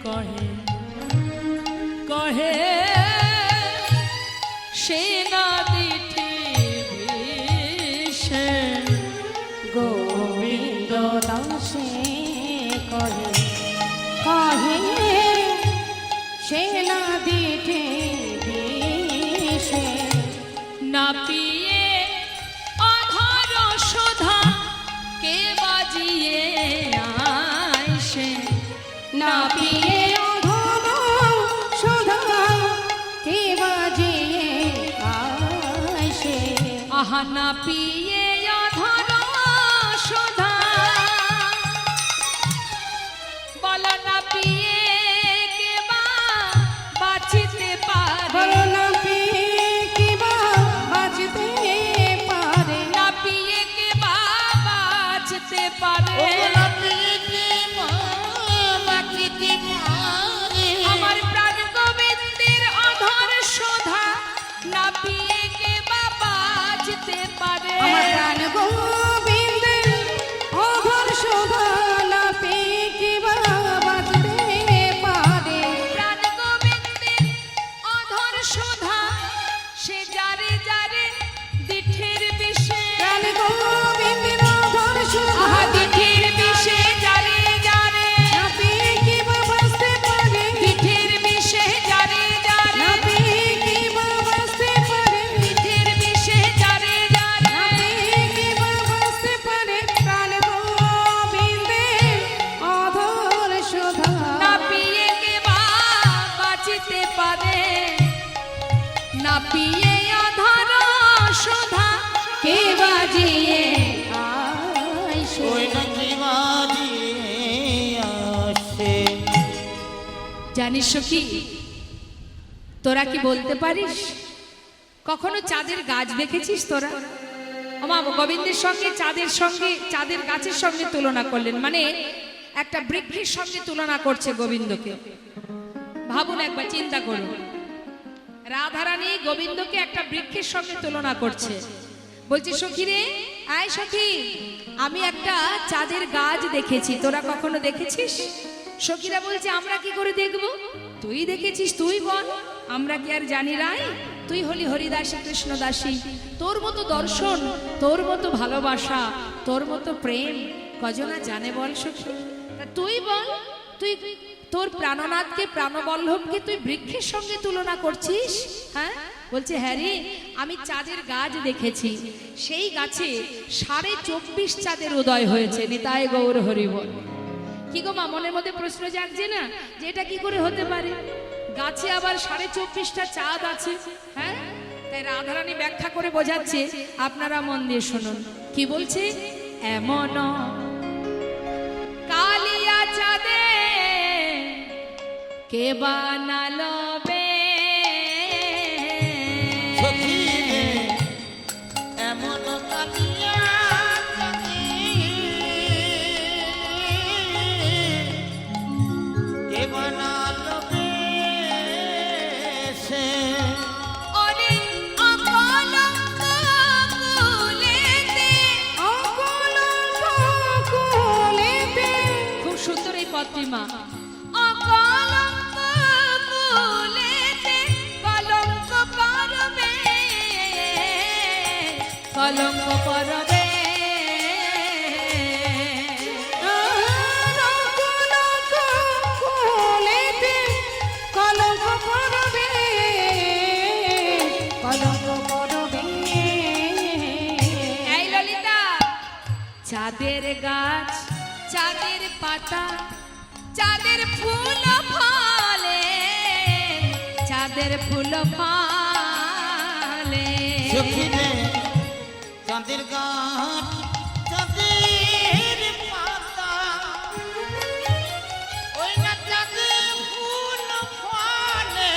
কহে কহে সেনা দিঠি বিষে গো দাসে কহে কহে সে না দিতে দিশে না পিয়ে অধর সুধা কে বাজিয়ে আইসে না পিয়ে অধম সুধা কে বাজিয়ে আইসে আহা না পিয়ে অধর সুধা বলো না পিয়ে কে বা বাঁচিতে পারে বলো না পিয়ে কি বা বাঁচতে পারে না পিয়ে কে বা বাঁচতে পারে আমার প্রাণ গোবিন্দের অধর সুধা না পিয়ে কে বা বাঁচতে পারে আমার প্রাণ গোবিন্দের অধর শোভা না পেয়ে কি বা বাঁচতে পারে প্রাণ গোবিন্দের অধর সুধা সে যারে যারে দিঠের বিষে প্রাণ গোবিন্দের অধর শোভা আহা দিঠের বিষে যারে যারে না পেয়ে কি বা বাঁচতে পারে দিঠের বিষে যারে যারে না পেয়ে কি বা বাঁচতে পারে দিঠের বিষে যারে যারে না পেয়ে কি বা বাঁচতে পারে প্রাণ গোবিন্দের অধর শোভা না পিয়ে কে বা বাঁচিতে পারে না পিয়ে অধর সুধা কে বাজিয়ে আইসে জানিস কি তোরা কি বলতে পারিস কখনো চাঁদের গাছ দেখেছিস তোরা আমার গোবিন্দের সঙ্গে চাঁদের গাছের সঙ্গে তুলনা করলেন মানে একটা বৃক্ষের সঙ্গে তুলনা করছে গোবিন্দকে ভাবুন একবার চিন্তা করুন রাধারানী গোবিন্দকে একটা বৃক্ষের সঙ্গে তুলনা করছে বলছে সখী রে আয় সখী আমি একটা চাঁদের গাছ দেখেছি তোরা কখনো দেখেছিস সখীরা বলছে আমরা কি করে দেখব তুই দেখেছিস তুই বল আমরা কি আর জানি রাই তুই হলি হরিদাসী কৃষ্ণদাসী তোর মতো দর্শন তোর মতো ভালোবাসা তোর মতো প্রেম কজনা জানে বল সখী তা তুই বল তুই তোর প্রাণনাথকে প্রাণবল্লভকে তুই বৃক্ষের সঙ্গে তুলনা করছিস হ্যাঁ বলছে হ্যাঁ রে আমি চাঁদের গাছ দেখেছি সেই গাছে 24.5 চাঁদের উদয় হয়েছে নিতাই গৌর হরি বল কি গো মা মনের মধ্যে প্রশ্ন জাগছে না যে এটা কি করে হতে পারে গাছে আবার 24.5টা চাঁদ আছে হ্যাঁ তাই রাধারানী ব্যাখ্যা করে বোঝাচ্ছে আপনারা মন দিয়ে শুনুন কি বলছে এমন কালিয়া চাঁদে কে বানালো বে অনেক অকলঙ্ক কুলেতে অকলঙ্ক কুলেতে খুব সুন্দর এই পদটি মা অকলঙ্ক কুলেতে কলঙ্ক পরবে কলঙ্ক পরবে অকলঙ্ক কুলেতে কলঙ্ক পড়বে কলঙ্ক পড়বে এই ললিতা চাঁদের গাছ চাঁদের পাতা চাঁদের ফুল ফলে চাঁদের ফুল ফলে চাঁদের গাছ চাঁদের পাতা ওই না চাঁদের ফুল ফলে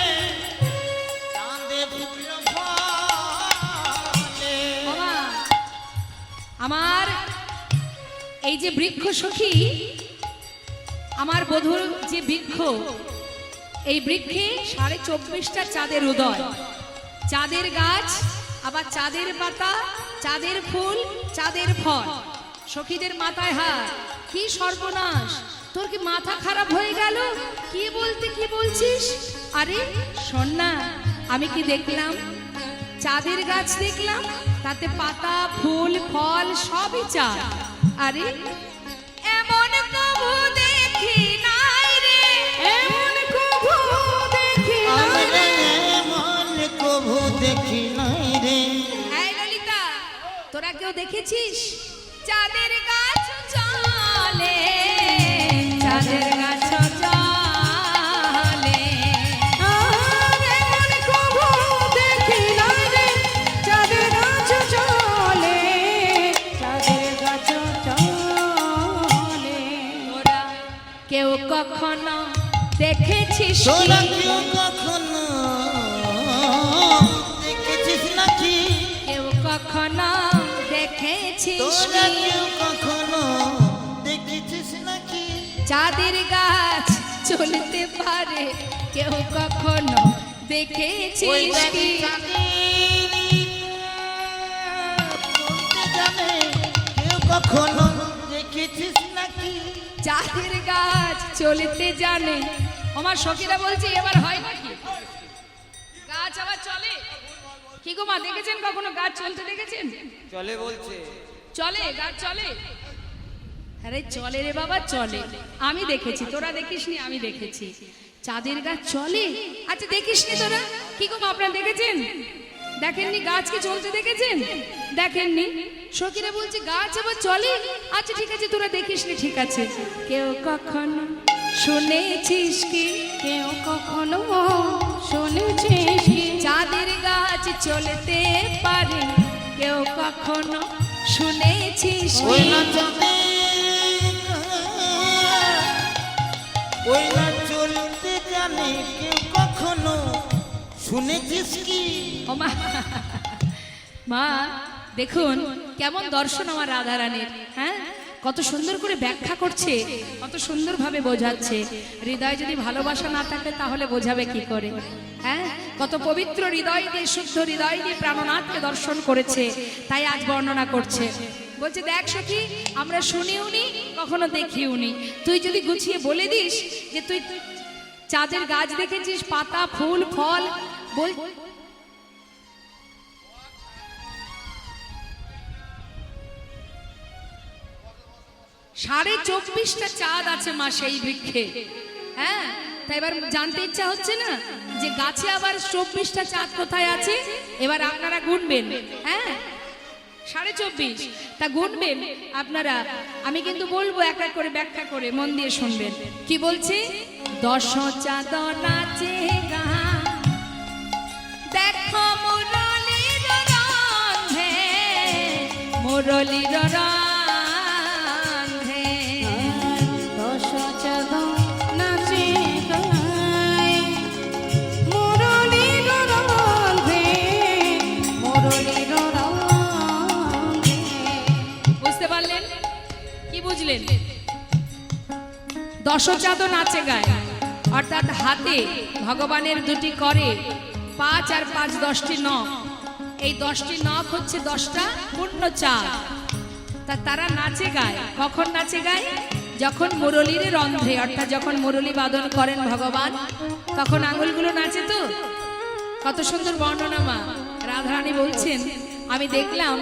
চাঁদে ফুল ফলে বাবা, আমার এই যে বৃক্ষ সখী আমার বধুর যে বৃক্ষ এই বৃক্ষে 24.5টা চাঁদের উদয় চাঁদের গাছ আবার চাঁদের পাতা চাঁদের ফুল চাঁদের ফল সখীদের মাথায় হাত কি সর্বনাশ তোর কি মাথা খারাপ হয়ে গেল কি বলতে কি বলছিস আরে শোন না আমি কি দেখলাম চাঁদের গাছ দেখলাম তাতে পাতা ফুল ফল সবই চাঁদ আরে দেখেছিস চাঁদের গাছ চলে, চাঁদের গাছ চলে। আর এমন কবু দেখি না রে, চাঁদের গাছ চলে, চাঁদের গাছ চলে। তোরা কেউ কখনো দেখেছিস তোরা কি? কেউ কখনো দেখেছিস নাকি? কেউ কখনো দেখেছিস তোরা কি? কেউ কখনো দেখেছিস নাকি? চাঁদের গাছ চলতে পারে, কেউ কখনো দেখেছিস ওই দেখ কি? চলতে জানে, কেউ কখনো দেখেছিস নাকি? চাঁদের গাছ চলতে জানে। আমার সখীরা বলছে এবার হয় নাকি গাছ আবার চলে? কি গো মা, দেখেছেন কখনো গাছ চলতে দেখেছেন? চলে বলছে। চলে গাছ চলে? আরে চলে রে বাবা চলে, আমি দেখেছি, তোরা দেখিসনি? আমি দেখেছি চাঁদের গাছ চলে। আচ্ছা দেখিসনি তোরা? কি গো মা, আপনারা দেখেছেন? দেখেননি? গাছকে চলতে দেখেছেন? দেখেননি? সখীরা বলছে গাছ আবার চলে। আচ্ছা ঠিক আছে, তোরা দেখিসনি, ঠিক আছে। কেউ কখনো শুনেছিস কি? কেউ কখনো শুনেছিস কি? চাঁদের গাছ চলতে পারে, কেউ কখনো শুনেছিস ওই কি? না চলে, ওই না চলতে জানে, কেউ কখনো শুনেছিস কি? ও মা, মা দেখুন কেমন দর্শন আমার রাধারানীর। হ্যাঁ, কত সুন্দর করে ব্যাখ্যা করছে, কত সুন্দরভাবে বোঝাচ্ছে। হৃদয় যদি ভালোবাসা না থাকে তাহলে বোঝাবে কি করে? হ্যাঁ, কত পবিত্র হৃদয় দিয়ে, শুদ্ধ হৃদয় দিয়ে প্রাণনাথকে দর্শন করেছে, তাই আজ বর্ণনা করছে। বলছে দেখ সখী, আমরা শুনিও নি, কখনো দেখিও নি। তুই যদি গুছিয়ে বলে দিস যে তুই চাঁদের গাছ দেখেছিস, পাতা ফুল ফল, বল 24.5টা চাঁদ আছে মা সেই বৃক্ষে। হ্যাঁ, তাই এবার জানতে ইচ্ছা হচ্ছে না যে গাছে আবার 24টা চাঁদ কোথায় আছে? এবার আপনারা গুনবেন। হ্যাঁ, 24.5 তা গুনবেন আপনারা। আমি কিন্তু বলবো এক এক করে ব্যাখ্যা করে, মন দিয়ে শুনবেন। কি বলছে? 10 চাঁদ নাচে গা, দেখো মুরলীর রন্ধে, মুরলীর রন্ধে। 10 চাঁদ নাচে গায়, মুরলীর রন্ধে, মুরলীর রন্ধে। বুঝতে পারলেন? কি বুঝলেন? 10 চাঁদ নাচে গায়, অর্থাৎ হাতে ভগবানের দুটি করে 5 আর 5 10টি নখ। এই 10টি নখ হচ্ছে 10টা পূর্ণ চাঁদ। তা তারা নাচে গায়। কখন নাচে গায়? যখন মুরলীর রন্ধ্রে, অর্থাৎ যখন মুরলী বাদন করেন ভগবান, তখন আঙুলগুলো নাচে। তো কত সুন্দর বর্ণনা মা রাধারানী বলছেন, আমি দেখলাম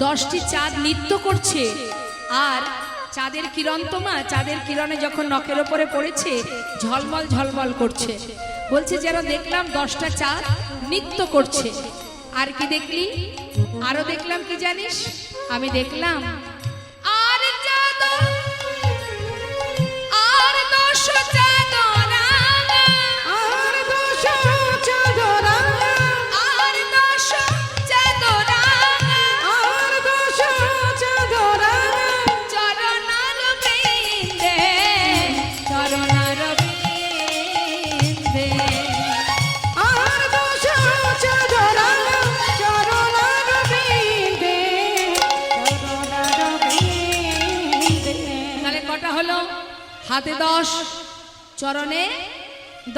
10টি চাঁদ নৃত্য করছে। আর চাঁদের কিরণ তো মা, চাঁদের কিরণে যখন নখের ওপরে পড়েছে ঝলমল ঝলমল করছে। বলছে যেন দেখলাম 10টা চাঁদ নৃত্য করছে। আর কি দেখলি? আরো দেখলাম কি জানিস? আমি দেখলাম আর চাঁদ, আর 10 চাঁদ রাঙা, আর 10 চাঁদ রাঙা, আর 10 চাঁদ রাঙা, আর 10 চাঁদ রাঙা। চরণার বৃন্দে, চরণার বৃন্দে। আর 10 চাঁদ রাঙা, চরণার বিন্দে, চরণার বিন্দে। তাহলে কটা হলো? হাতে 10, চরণে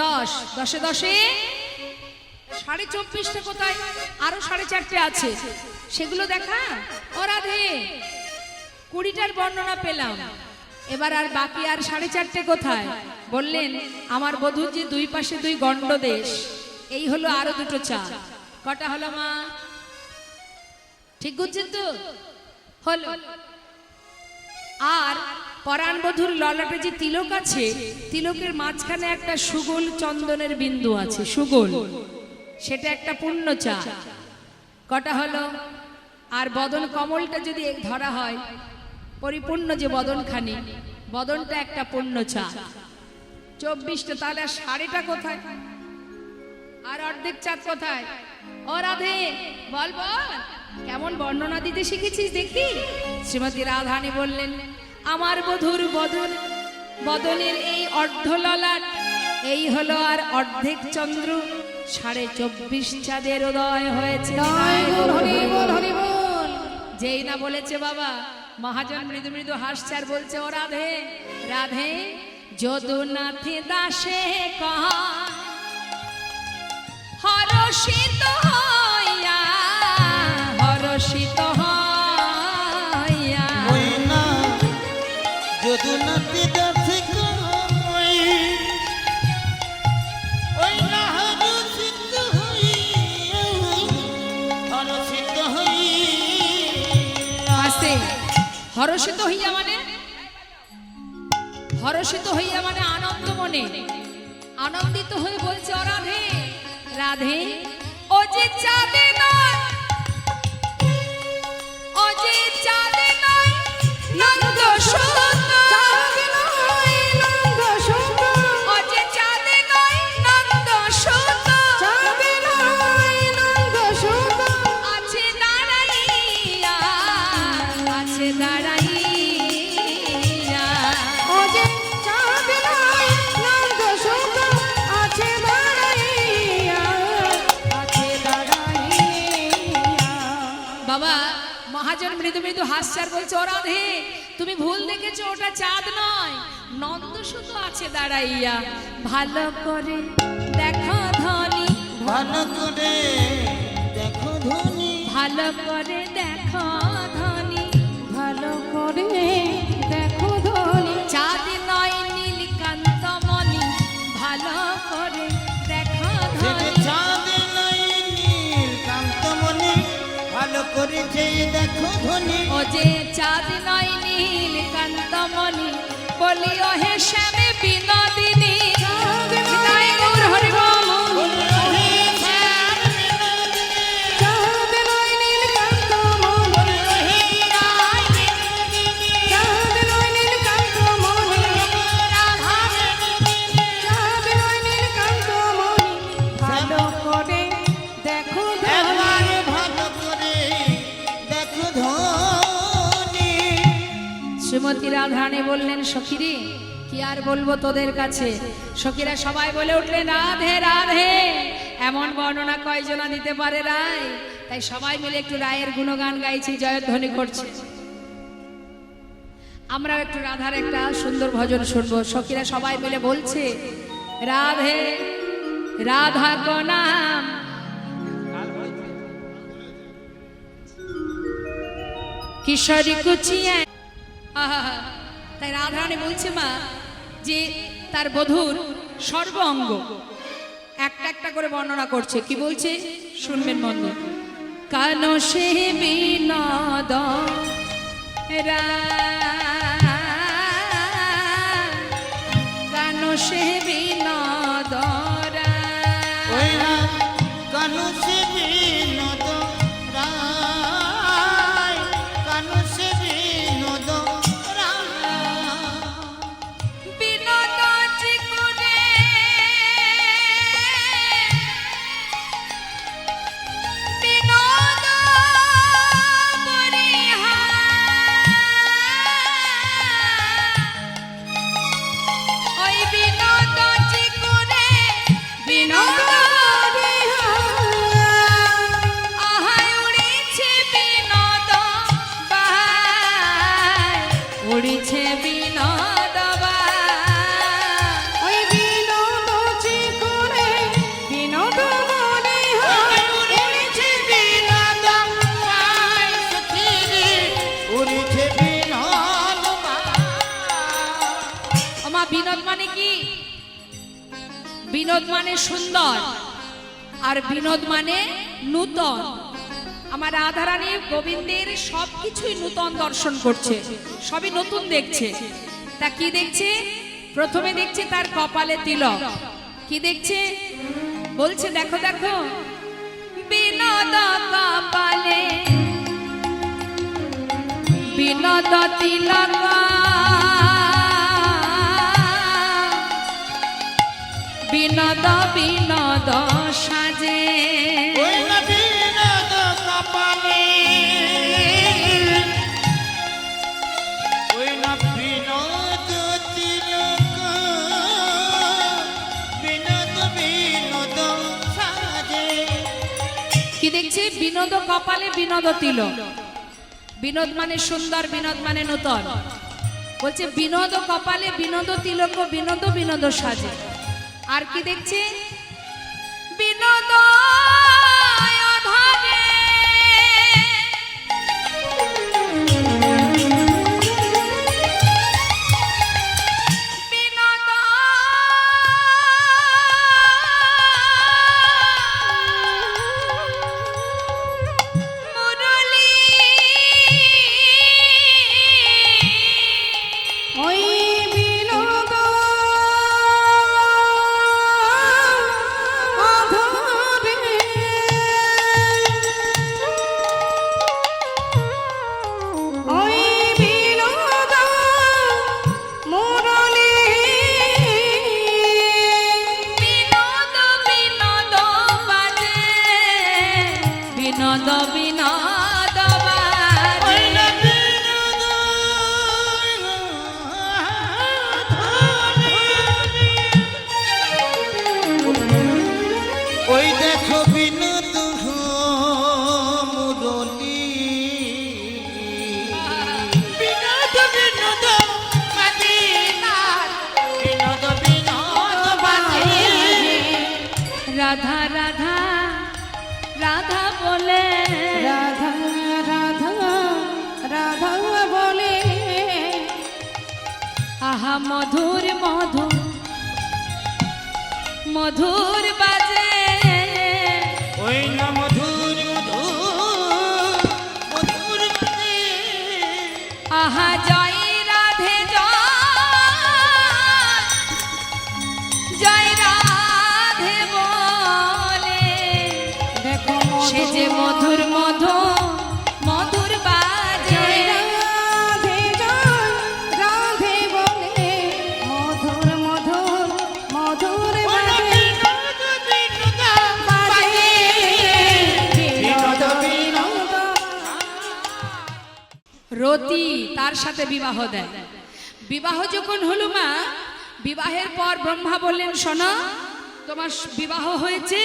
10, 10 10 24.5টা কোথায়? আরো 4.5টে আছে, সেগুলো দেখা। ও রাধে, 20টার বর্ণনা পেলাম, এবার আর বাকি আর 4.5টে কোথায়? বললেন আমার বধূর যে দুই পাশে 2 গণ্ড দেশ, এই হলো আরো 2টো চাঁদ। কটা হলো মা? ঠিক বুঝছেন তো? হলো। আর পরাণ বধূর ললাটে যে তিলক আছে, তিলকের মাঝখানে একটা সুগোল চন্দনের বিন্দু আছে, সুগোল, সেটা একটা পূর্ণ চাঁদ। কটা হলো? আর বদন কমলটা যদি ধরা হয়, পরিপূর্ণ যে বদনখানি, বদনটা একটা পূর্ণ চাঁদ, 24টা, তাহলে আর সাড়েটা কোথায়, আর অর্ধেক চাঁদ কোথায়? ও রাধে, বল বল, কেমন বর্ণনা দিতে শিখেছিস দেখি। শ্রীমতী রাধারানী বললেন, আমার বধুর বদন, বদনের এই অর্ধললাট, এই হলো আর অর্ধেক চন্দ্র, 24.5 চাঁদের উদয় হয়েছে। যেই না বলেছে বাবা, মহাজন মৃদু মৃদু হাসছে আর বলছে, ও রাধে রাধে, যদুনাথে দাসে কয়, হরষিত হইয়া, হরষিত হইয়া, ওই না যদুনাথে দাসে কয়, ওই না হরষিত হইয়া, হরষিত হইয়া। আসে হরষিত হইয়া মানে, হরষিত হইয়া মানে আনন্দ মনে, আনন্দিত হয়ে বলছে, ও রাধে রাধে, ও যে চাঁদে নয়, ও যে চাঁদে নয়, নন্দ সুন্দর, ও যে চাঁদে নয়, নন্দ সুন্দর, আছে দাঁড়াইয়া, আছে দাঁড়াইয়া, বাবা মহাজন মৃদু মৃদু হাসছে আর বলছে, ও রাধে তুমি ভুল দেখেছো, ওটা চাঁদ নয়, নন্দ শুধু আছে দাঁড়াইয়া, ভালো করে দেখো ধনী, ভালো করে দেখো ধনী, ভালো করে দেখো ধনী, ভালো করে দেখো ধনী, চাঁদ নয় নীলকান্ত মণি, ভালো করে দেখো সেটা ধনী, চাঁদ নাই নীলকান্তমণি, ভালো করে যে দেখো ধনী। ও যে চাঁদ নয় নীলকান্ত মণি, বলিও হে শ্যামে বিনোদিনী, জয় গৌর হরি বল। ভালো করে দেখো একবারে ভালো করে দেখো ধনী। শ্রীমতী রাধারানী বললেন, সখীরে কি আর বলবো তোদের কাছে। সখীরা সবাই বলে উঠলেন, রাধে রাধে। এমন বর্ণনা কয়জনা দিতে পারে রায়? তাই সবাই মিলে একটু রায়ের গুণগান গাইছি, জয়ধ্বনি করছে। আমরাও একটু রাধার একটা সুন্দর ভজন শুনবো। সখীরা সবাই মিলে বলছে, রাধে রাধা কো নাম, কিশোরী কুচিয়া। তাই রাধারানী বলছে মা যে তার বধূর সর্ব অঙ্গ একটা একটা করে বর্ণনা করছে। কি বলছে শুনবেন মন দিয়ে। কানো সে বিনোদ কানো সে বিনোদ ওই না কানু সে বিনোদ রায়, কানু সে বিনোদ রায়। বিনোদ চিকুরে বিনোদ ওই বিনোদ চিকুরে বিনোদ আহায় উড়িছে বিনোদ বাহায়, উড়িছে বিনোদ বাহায়। ওই বিনোদ চিকুরে বিনোদ মনে হয়, উড়িছে বিনোদ রায়, সখী রে, উড়িছে বিনোদ রায়। আমা বিনোদ মানে কি? বিনোদ মানে সুন্দর, আর বিনোদ মানে নূতন। আমার রাধারানী গোবিন্দের সবকিছুই নূতন দর্শন করছে, সবই নতুন দেখছে। তা কি দেখছে? প্রথমে দেখছে তার কপালে তিলক। কি দেখছে? বলছে দেখো দেখো, বিনোদ কপালে বিনোদ তিলক বিনোদ বিনোদ সাজে ওই না বিনোদ কপালে ওই না বিনোদ তিলক বিনোদ বিনোদ সাজে। কি দেখছি বিনোদ কপালে বিনোদ তিলক বিনোদ মানে সুন্দর বিনোদ মানে নূতন বলছে বিনোদ কপালে বিনোদ তিলক বিনোদ বিনোদ সাজে আর কি দেখছি বিনোদ অধরে বিনোদ মুরলী ওই বিনোদ অধরে ওই বিনোদ মুরলী বিনোদ বিনোদ বাজে বিনোদ বিনোদ ওই বাজে না বিনোদ ওই দেখো বিনোদ মুরলী বিনোদ বিনোদ বাজে বিনোদ বিনোদ বাজে। রাধা রাধা রাধা বলে রাধা রাধা রাধা বলে আহা মধুর মধুর মধুর বাজে ওই না মধুর মধুর মধুর বাজে। আহা জয় রাধে জয় রাধে বলে দেখো সে যে মধুর মধুর মধুর বাজে রাধে জয় রাধে বলে মধুর মধুর মধুর ওই না বাজে বিনোদ বিনোদ বাজে বিনোদ বিনোদ। রতি তার সাথে বিবাহ দেয় বিবাহ যখন হলো মা বিবাহের পর ব্রহ্মা বললেন শোনো তোমার বিবাহ হয়েছে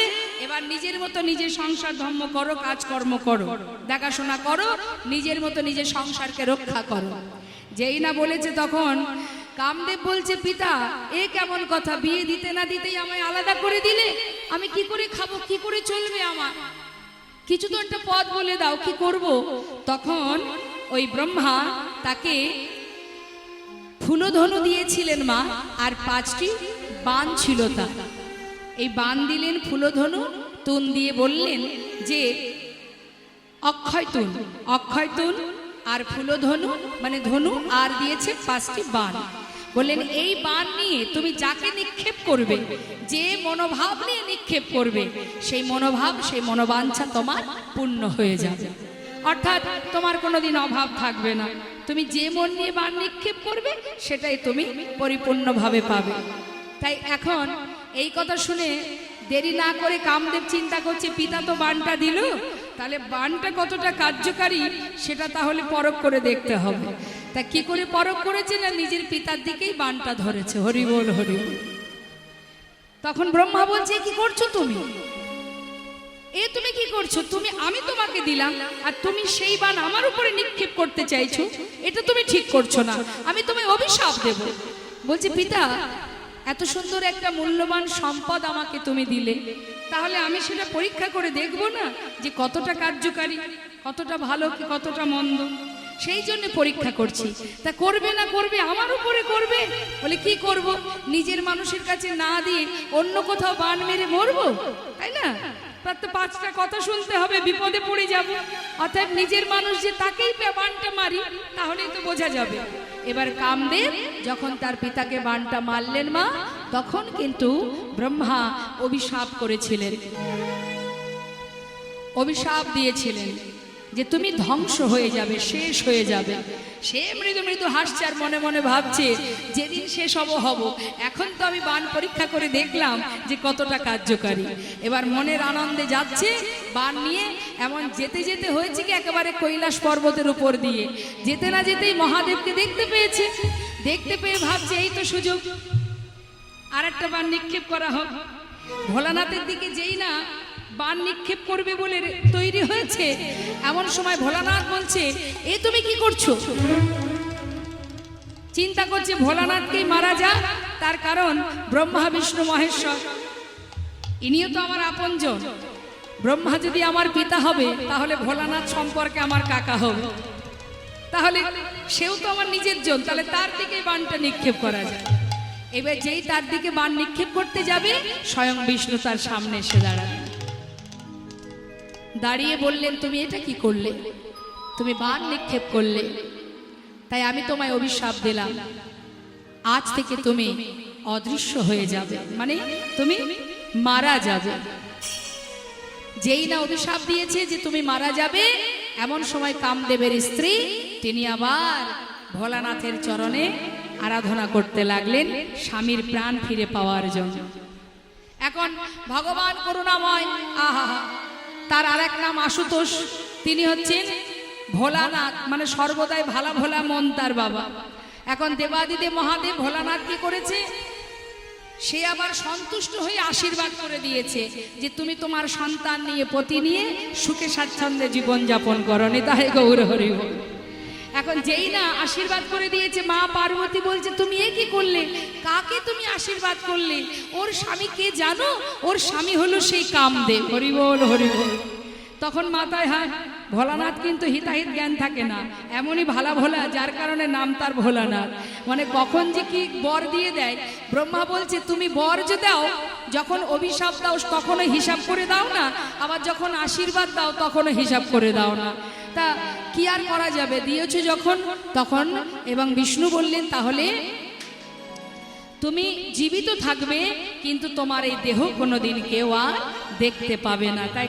এবার নিজের মতো নিজের সংসার ধর্ম করো কাজকর্ম করো দেখাশোনা করো নিজের মতো নিজের সংসারকে রক্ষা করো যেই না বলেছে তখন কামদেব বলছে পিতা এ কেমন কথা বিয়ে দিতে না দিতেই আমায় আলাদা করে দিলে আমি কি করে খাবো কি করে চলবে আমার কিছু তো একটা পথ বলে দাও কি করব তখন ওই ব্রহ্মা তাকে ফুলধনু দিয়েছিলেন মা আর 5টি বাণ ছিল তা এই বাণ দিলেন ফুলধনু তুন দিয়ে বললেন যে অক্ষয় তুন আর ফুলধনু মানে ধনু আর দিয়েছে 5টি বাণ বললেন এই বাণ নিয়ে তুমি যাকে নিক্ষেপ করবে যে মনোভাব নিয়ে নিক্ষেপ করবে সেই মনোভাব সেই মনোবাঞ্ছা তোমার পূর্ণ হয়ে যাবে অর্থাৎ তোমার কোনোদিন অভাব থাকবে না তুমি যে মন নিয়ে বাণ নিক্ষেপ করবে সেটাই তুমি পরিপূর্ণভাবে পাবে তাই এখন এই কথা শুনে দেরি না করে কামদেব চিন্তা করছে পিতা তো বাণটা দিল তাহলে বাণটা কতটা কার্যকারী সেটা তাহলে পরখ করে দেখতে হবে তা কি করে পরখ করেছে না নিজের পিতার দিকেই বাণটা ধরেছে হরি বল হরি বল। তখন ব্রহ্মা বলছে কি করছো তুমি এ তুমি কি করছো তুমি আমি তোমাকে দিলাম আর তুমি সেই বাণ আমার উপরে নিক্ষেপ করতে চাইছো এটা তুমি ঠিক করছো না আমি তোমায় অভিশাপ দেব বলছে পিতা এত সুন্দর একটা মূল্যবান সম্পদ আমাকে তুমি দিলে তাহলে আমি সেটা পরীক্ষা করে দেখব না যে কতটা কার্যকারী কতটা ভালো কি কতটা মন্দ সেই জন্য পরীক্ষা করছি তা করবে না করবে আমার উপরে করবে বলে কি করব নিজের মানুষের কাছে না দিয়ে অন্য কোথাও বাণ মেরে মরবো তাই না তার তো 5টা কথা শুনতে হবে বিপদে পড়ে যাব অতএব নিজের মানুষ যে তাকেই বাণটা মারি তাহলেই তো বোঝা যাবে এবার কামদেব যখন তার পিতাকে বাণটা মারলেন মা তখন কিন্তু ব্রহ্মা অভিশাপ করেছিলেন অভিশাপ দিয়েছিলেন যে তুমি ধ্বংস হয়ে যাবে, শেষ হয়ে যাবে। সে মৃদু মৃদু হাসছে আর মনে মনে ভাবছে যেদিন শেষ হব, এখন তো আমি বাণ পরীক্ষা করে দেখলাম যে কতটা কার্যকারী। এবার মনের আনন্দে যাচ্ছে বাণ নিয়ে, এমন যেতে যেতে হয়েছে কি একেবারে কৈলাস পর্বতের উপর দিয়ে যেতে না যেতেই মহাদেবকে দেখতে পেয়েছে। দেখতে পেয়ে ভাবছে এই তো সুযোগ, আর একটা বাণ নিক্ষেপ করা হোক। ভোলানাথের দিকে যেই না বাণ নিক্ষেপ করবে বলে তৈরি হয়েছে, এমন সময় ভোলানাথ বলছে এ তুমি কি করছো? চিন্তা করছে ভোলানাথকেই মারা যা, তার কারণ ব্রহ্মা বিষ্ণু মহেশ্বর ইনিও তো আমার আপনজন। ব্রহ্মা যদি আমার পিতা হবে তাহলে ভোলানাথ সম্পর্কে আমার কাকা হবে, তাহলে সেও তো আমার নিজের জন, তাহলে তার দিকে বাণটা নিক্ষেপ করা যায়। এবার যেই তার দিকে বাণ নিক্ষেপ করতে যাবে স্বয়ং বিষ্ণু তার সামনে এসে দাঁড়াবে। দাঁড়িয়ে বললেন তুমি এটা কি করলে? তুমি বাণ নিক্ষেপ করলে, তাই আমি তোমায় অভিশাপ দিলাম, আজ থেকে তুমি অদৃশ্য হয়ে যাবে, মানে তুমি মারা যাবে। যেই না অভিশাপ দিয়েছে যে তুমি মারা যাবে, এমন সময় কামদেবের স্ত্রী তিনি আবার ভোলানাথের চরণে আরাধনা করতে লাগলেন স্বামীর প্রাণ ফিরে পাওয়ার জন্য। এখন ভগবান করুণাময়, আহা, তার আরেক নাম আশুতোষ। তিনি হচ্ছেন ভোলানাথ, মানে সর্বদাই ভালা ভোলা মন তার বাবা। এখন দেবাদিদেব মহাদেব ভোলানাথ কি করেছে? সে আবার সন্তুষ্ট হয়ে আশীর্বাদ করে দিয়েছে যে তুমি তোমার সন্তান নিয়ে, পতি নিয়ে সুখে স্বাচ্ছন্দ্যে জীবন যাপন করো, নিতাই গৌর হরি বল। এখন যেই না আশীর্বাদ করে দিয়েছে, মা পার্বতী বলছে তুমি এ কি করলে? কাকে তুমি আশীর্বাদ করলে? ওর স্বামী কে জানো? ওর স্বামী হলো সেই কামদেব। হরি বল হরি বল। তখন মাথায় হাত, ভোলানাথ কিন্তু হিতাহিত জ্ঞান থাকে না, এমনই ভালা ভোলা, যার কারণে নাম তার ভোলানাথ। মানে কখন যে কি বর দিয়ে দেয়। ব্রহ্মা বলছে তুমি বর যে দাও, যখন অভিশাপ দাও তখনও হিসাব করে দাও না, আবার যখন আশীর্বাদ দাও তখনও হিসাব করে দাও না। তা কি আর করা যাবে, দিয়েছো যখন তখন। এবং বিষ্ণু বললেন তাহলে তুমি জীবিত থাকবে, কিন্তু তোমার এই দেহ কোনোদিন কেউ আর দেখতে পাবে না। তাই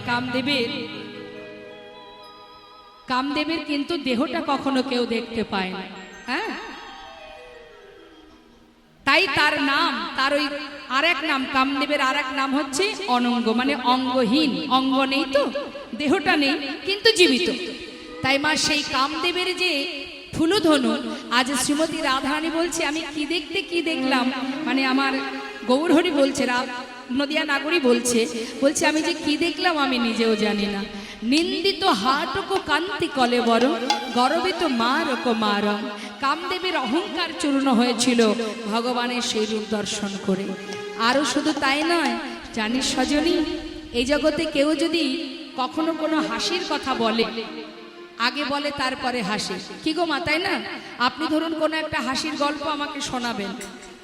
কামদেবের কিন্তু দেহটা কখনো কেউ দেখতে পায় না। হ্যাঁ, তাই তার নাম, তার ওই আরেক নাম, কামদেবের আরেক নাম হচ্ছে অনঙ্গ, মানে অঙ্গহীন। অঙ্গ নেই তো, দেহটা নেই, কিন্তু জীবিত। তাই মা সেই কামদেবের যে ফুলধনু, আজ শ্রীমতী রাধারানী বলছে আমি কি দেখলাম, মানে আমার গৌরহরি বলছে, নদিয়া নাগরী বলছে আমি যে কি দেখলাম আমি নিজেও জানি না। নিন্দিত হাটকো কান্তি কলে বড়, গর্বিত মারকো মারম। কামদেবের অহংকার চূর্ণ হয়েছিল ভগবানের সেই রূপ দর্শন করে। আরও শুধু তাই নয়, জানিস সজনী, এই জগতে কেউ যদি কখনো কোনো হাসির কথা বলে, আগে বলে তারপরে হাসে। কি গো মা, তাই না? আপনি ধরুন কোনো একটা হাসির গল্প আমাকে শোনাবেন,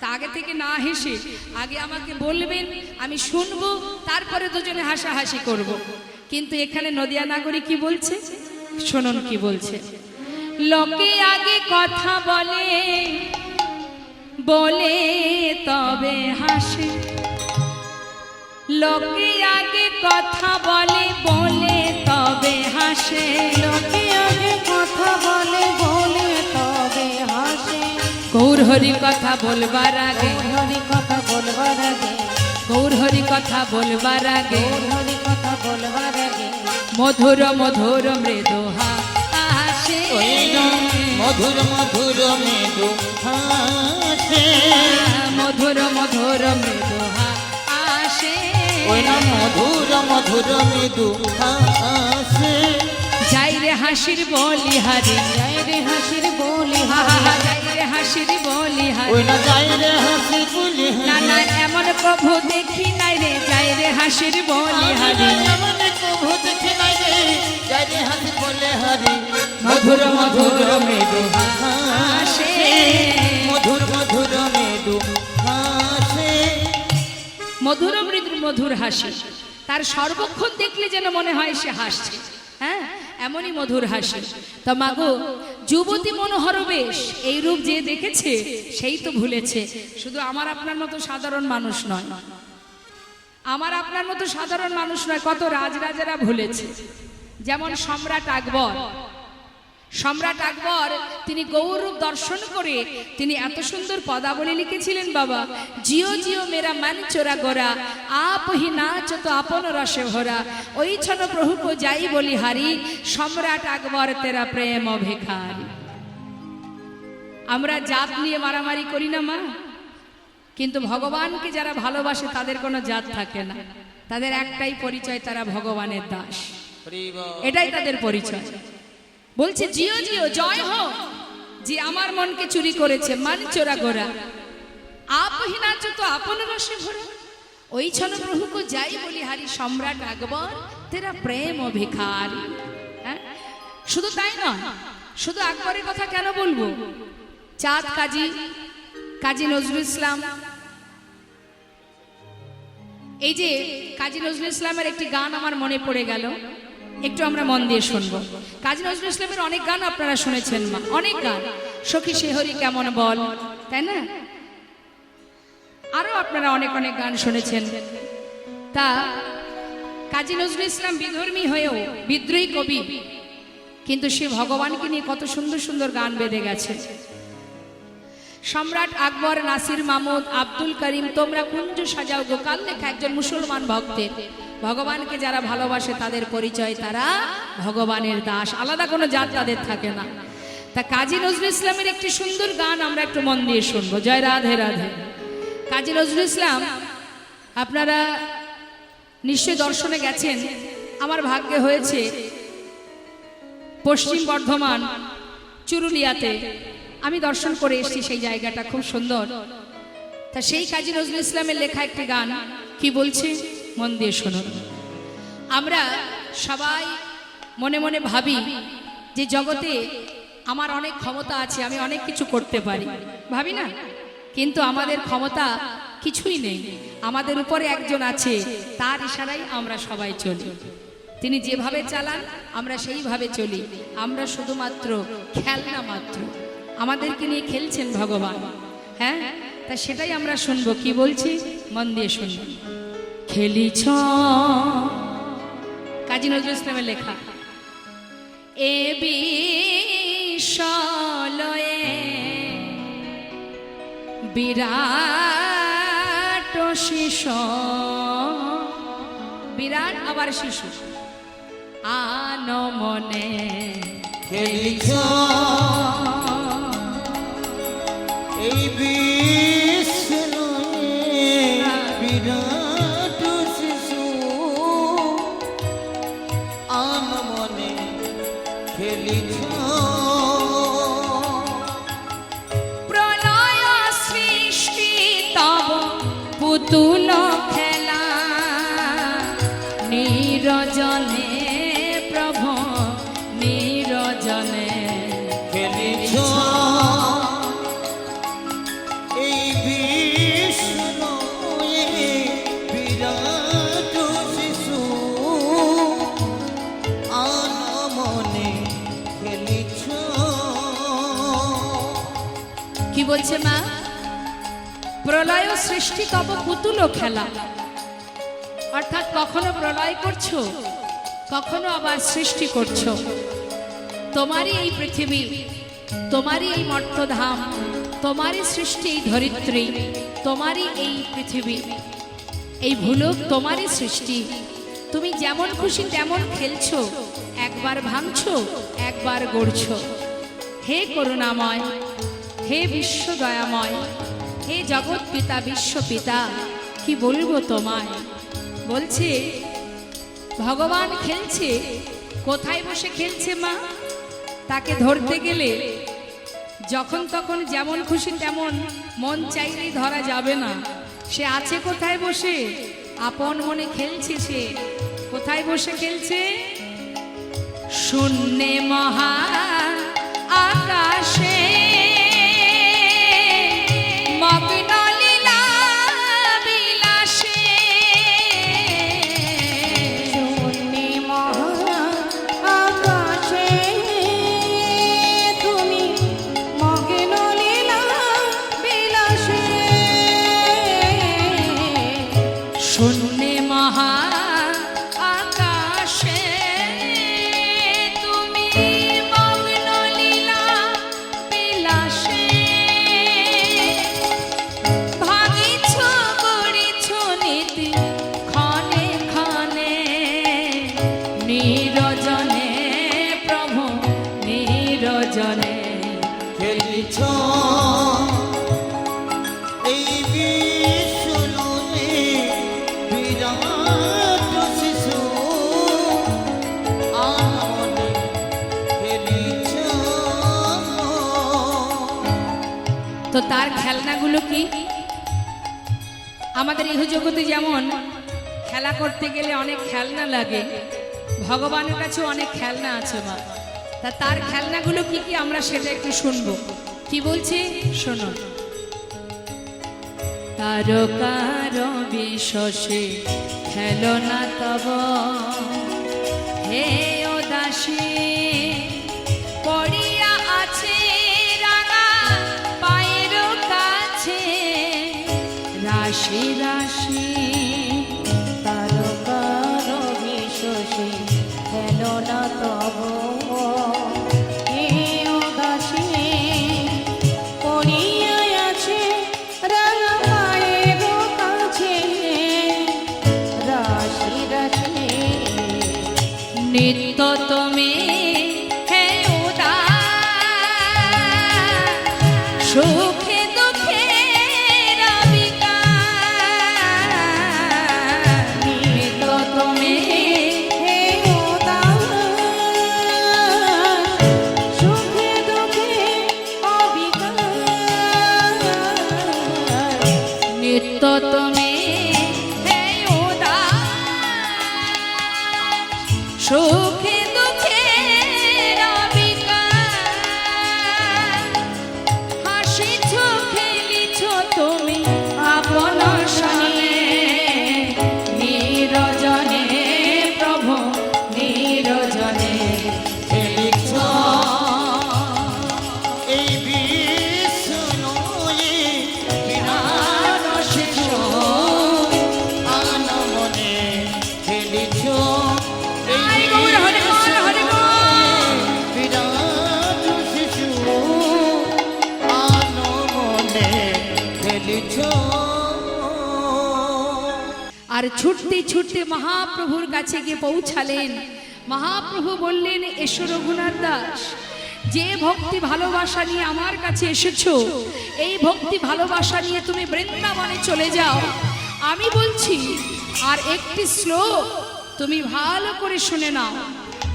তা আগে থেকে না হেসে আগে আমাকে বলবেন, আমি শুনবো, তারপরে দুজনে হাসাহাসি করব। কিন্তু এখানে নদিয়া নাগরী কি বলছে শুনুন, কি বলছে। লোকে আগে কথা বলে বলে তবে হাসে, লোকে আগে কথা বলে বলে তবে হাসে, লোকে আগে কথা বলে বলে তবে হাসে। গৌর হরি কথা বলবার আগে, হরি কথা বলবার আগে, গৌর হরি কথা বলবার আগে, হরি কথা বলবার আগে, মধুর মধুর মৃদু হাসে, মধুর মধুর মৃদু হাসে, মধুর মধুর মৃদু হাসে, ওই না মধুর মধুর মৃদু হাসে। যাই রে হাসির বলি হারি, যাই রে হাসির বলি যাই রে হাসির বলি হারি, ওই না যাই রে হাসি বলি না না এমন প্রভু দেখি নাই রে, যাই রে হাসির বলি হারি, এমন প্রভু দেখি নাই রে, যাই রে হাসি বলে হারি। মধুর মধুর মৃদু হাসে, মধুর মধুর মৃদু হাসে। মধুর মৃদু মধুর হাসি, তার সর্বক্ষণ দেখলে যেন মনে হয় সে হাসছে। হ্যাঁ, এমনই মধুর হাসি। তা মাগো, যুবতী মনোহর বেশ এই রূপ যে দেখেছে সেই তো ভুলেছে। শুধু আমার আপনার মতো সাধারণ মানুষ নয়, আমার আপনার মতো সাধারণ মানুষ নয়, কত রাজরাজারা ভুলেছে। যেমন সম্রাট আকবর, সম্রাট আকবর তিনি গৌরব দর্শন করে তিনি এত সুন্দর পদাবলী লিখেছিলেন বাবা, জিও জিও মেরা মন চোরা গোরা, আপ হি নাচ তো আপন রসে ভরা, ওই ছন প্রভু কো যাই বলি হারি, সম্রাট আকবর তেরা প্রেম ভিখারি। আমরা জাত নিয়ে মারামারি করি না মা, কিন্তু ভগবানকে যারা ভালোবাসে তাদের কোনো জাত থাকে না, তাদের একটাই পরিচয়, তারা ভগবানের দাস, এটাই তাদের পরিচয়। বলছে জিও জিও জয় হো, যে আমার মনকে চুরি করেছে, মন চোরা গোরা, আপ হি নাচ তো আপন রসে ভরা, ওই ছন প্রভু কো যাই বলি হারি, সম্রাট আকবর তেরা প্রেম ভিখারি। হ্যাঁ, শুধু তাই নয়, শুধু আকবরের কথা কেন বলবো, চাঁদ কাজী, কাজী নজরুল ইসলাম, এই যে কাজী নজরুল ইসলামের একটি গান আমার মনে পড়ে গেল, একটু আমরা মন দিয়ে শুনবো। কাজী নজরুল ইসলামের অনেক গান আপনারা শুনেছেন মা, অনেক গান, সখী শেহরি কেমন বল, তাই না, আরো আপনারা অনেক অনেক গান শুনেছেন। তা কাজী নজরুল ইসলাম বিধর্মী হয়েও বিদ্রোহী কবি, কিন্তু সে ভগবানকে নিয়ে কত সুন্দর সুন্দর গান বেঁধে গেছে। সম্রাট আকবর, নাসির মাহমুদ, আব্দুল করিম, তোমরা কুঞ্জ সাজাও গোকাল লেখা একজন মুসলমান ভক্তের, ভগবানকে যারা ভালোবাসে তাদের পরিচয় তারা ভগবানের দাস, আলাদা কোনো জাত তাদের থাকে না। তা কাজী নজরুল ইসলামের একটি সুন্দর গান আমরা একটু মন দিয়ে শুনবো, জয় রাধে রাধে। কাজী নজরুল ইসলাম আপনারা নিশ্চয় দর্শনে গেছেন, আমার ভাগ্যে হয়েছে পশ্চিম বর্ধমান চুরুলিয়াতে আমি দর্শন করে এসেছি, সেই জায়গাটা খুব সুন্দর। তা সেই কাজী নজরুল ইসলামের লেখা একটি গান কি বলছে মন দিয়ে শুনুন। আমরা সবাই মনে মনে ভাবি যে জগতে আমার অনেক ক্ষমতা আছে, আমি অনেক কিছু করতে পারি, ভাবি না, কিন্তু আমাদের ক্ষমতা কিছুই নেই, আমাদের উপরে একজন আছে, তার ইশারায় আমরা সবাই চলি, তিনি যেভাবে চালান আমরা সেইভাবে চলি, আমরা শুধুমাত্র খেলনা মাত্র, আমাদেরকে নিয়ে খেলছেন ভগবান। হ্যাঁ, তা সেটাই আমরা শুনবো, কি বলছি মন দিয়ে শুনবো। খেলিছ, কাজী নজরুল ইসলামের লেখা, এ বিশ্বলয়ে বিরাট শিশু, বিরাট আবার শিশু, আনমনে খেলিছ এই বিশ্বলয়ে বিরাট শিশু, আনমনে খেলিছ প্রলয় সৃষ্টি তব পুতুল খেলা, নিরজনে প্রভু নিরজনে খেলিছ এই বিশ্বলয়ে বিরাট শিশু, আনমনে খেলিছ। কি বলছে মা, প্রলয় সৃষ্টি তব পুতুল খেলা, অর্থাৎ কখনো প্রলয় করছো, কখনো আবার সৃষ্টি করছো, তোমারই এই পৃথিবী, তোমারই এই মর্তধাম, তোমারই সৃষ্টি এই ধরিত্রী, তোমারই এই পৃথিবী, এই ভুলক তোমারই সৃষ্টি, তুমি যেমন খুশি তেমন খেলছো, একবার ভাঙছো একবার গড়ছো। হে করুণাময়, হে বিশ্ব দয়াময়, হে জগৎ পিতা বিশ্ব পিতা, কি বলবো তোমায়। বলছে ভগবান খেলছে, কোথায় বসে খেলছে মা, তাকে ধরতে গেলে যখন তখন যেমন খুশি তেমন মন চাইলেই ধরা যাবে না, সে আছে কোথায় বসে, আপন মনে খেলছে, সে কোথায় বসে খেলছে, শূন্যে মহা আকাশে মগ্ন লীলা বিলাসে, শূন্যে মহা আকাশে তুমি মগ্ন লীলা বিলাসে, শূন্যে মহা আকাশে তার খেলনাগুলো কি? আমাদের ইহজগতে যেমন খেলা করতে গেলে অনেক খেলনা লাগে, ভগবানের কাছে অনেক খেলনা আছে মা। তা তার খেলনাগুলো কি কি আমরা সেটা একটু শুনবো। কি বলছে শোনো। তারকার বিশ্বসে খেলনা তব হে ও দাসী পড়িয়া আছে রাঙা পায়ের কাছে রাশি রাশি তারকার বিশ্বসে খেলনা তব হে ও দাসী পড়িয়া আছে রাঙা পায়ের কাছে রাশি রাশি নিত্য তুমি হে উদাস সুখে দুঃখে নিত্য তুমি হে উদাস সুখে দুঃখে অবিকার নিত্য তুমি হে উদাস সুখে দুঃখে হাসিছ খেলিছ তুমি আপন সনে নিরজনে প্রভু নিরজনে খেলিছ এই বিষ্ণুয়ে বিরাট শিশু আনমনে খেলিছ আই গৌর হরি বল, হরি বল। বিরাট শিশু আনমনে খেলিছ। আর ছুটতে ছুটতে মহাপ্রভুর কাছে গিয়ে পৌঁছালেন। মহাপ্রভু বললেন, এসো রঘুনাথ দাস, যে ভক্তি ভালোবাসা নিয়ে আমার কাছে এসেছো, এই ভক্তি ভালোবাসা নিয়ে তুমি বৃন্দাবনে চলে যাও। আমি বলছি আর একটি শ্লোক তুমি ভালো করে শুনে নাও।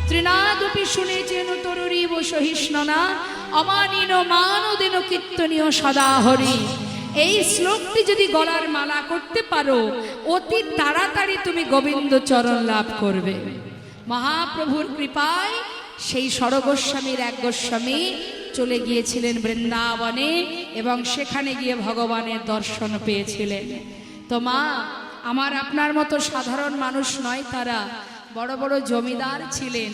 ত্রিনাদপি শুনে যেন তরুরীব সহিষ্ণনা অমানিন মানদেন কীর্তনীয় সদা হরি। এই শ্লোকটি যদি গলার মালা করতে পারো, অতি তাড়াতাড়ি তুমি গোবিন্দ চরণ লাভ করবে। মহাপ্রভুর কৃপায় সেই স্বরগোস্বামীর এক গোস্বামী চলে গিয়েছিলেন বৃন্দাবনে এবং সেখানে গিয়ে ভগবানের দর্শন পেয়েছিলেন। তো মা, আমার আপনার মতো সাধারণ মানুষ নয়, তারা বড় বড় জমিদার ছিলেন।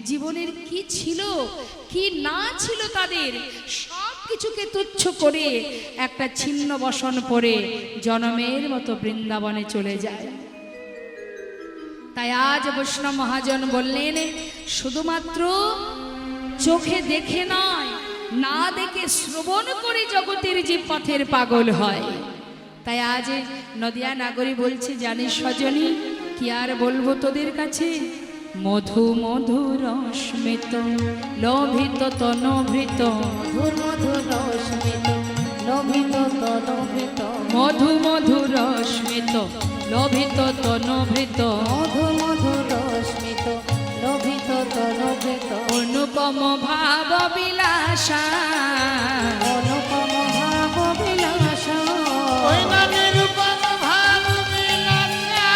জীবনের কি ছিল কি না ছিল তাদের সব কিছুকে তুচ্ছ করে একটা ছিন্ন বসন পরে জনমের মতো বৃন্দাবনে চলে যায়। তাই আজ বৈষ্ণব মহাজন বললেন, শুধুমাত্র চোখে দেখে নয়, না দেখে শ্রবণ করে জগতের যে পথের পাগল হয়। তাই আজ নদিয়া নাগরী বলছে, জানিস সজনী, কি আর বলবো তোদের কাছে, মধু মধুর স্মিত লোভিত তনভৃত মধুর মধুর রশ্মিত লোভিত তলোভিত মধু মধুর স্মিত লোভিত তনভৃত মধু মধুর রশ্মিত লোভিত তলোভিত অনুপম ভাব বিলাসা অনুপম ভাব বিলাসা ওই না নিরূপম ভাব বিলাসা,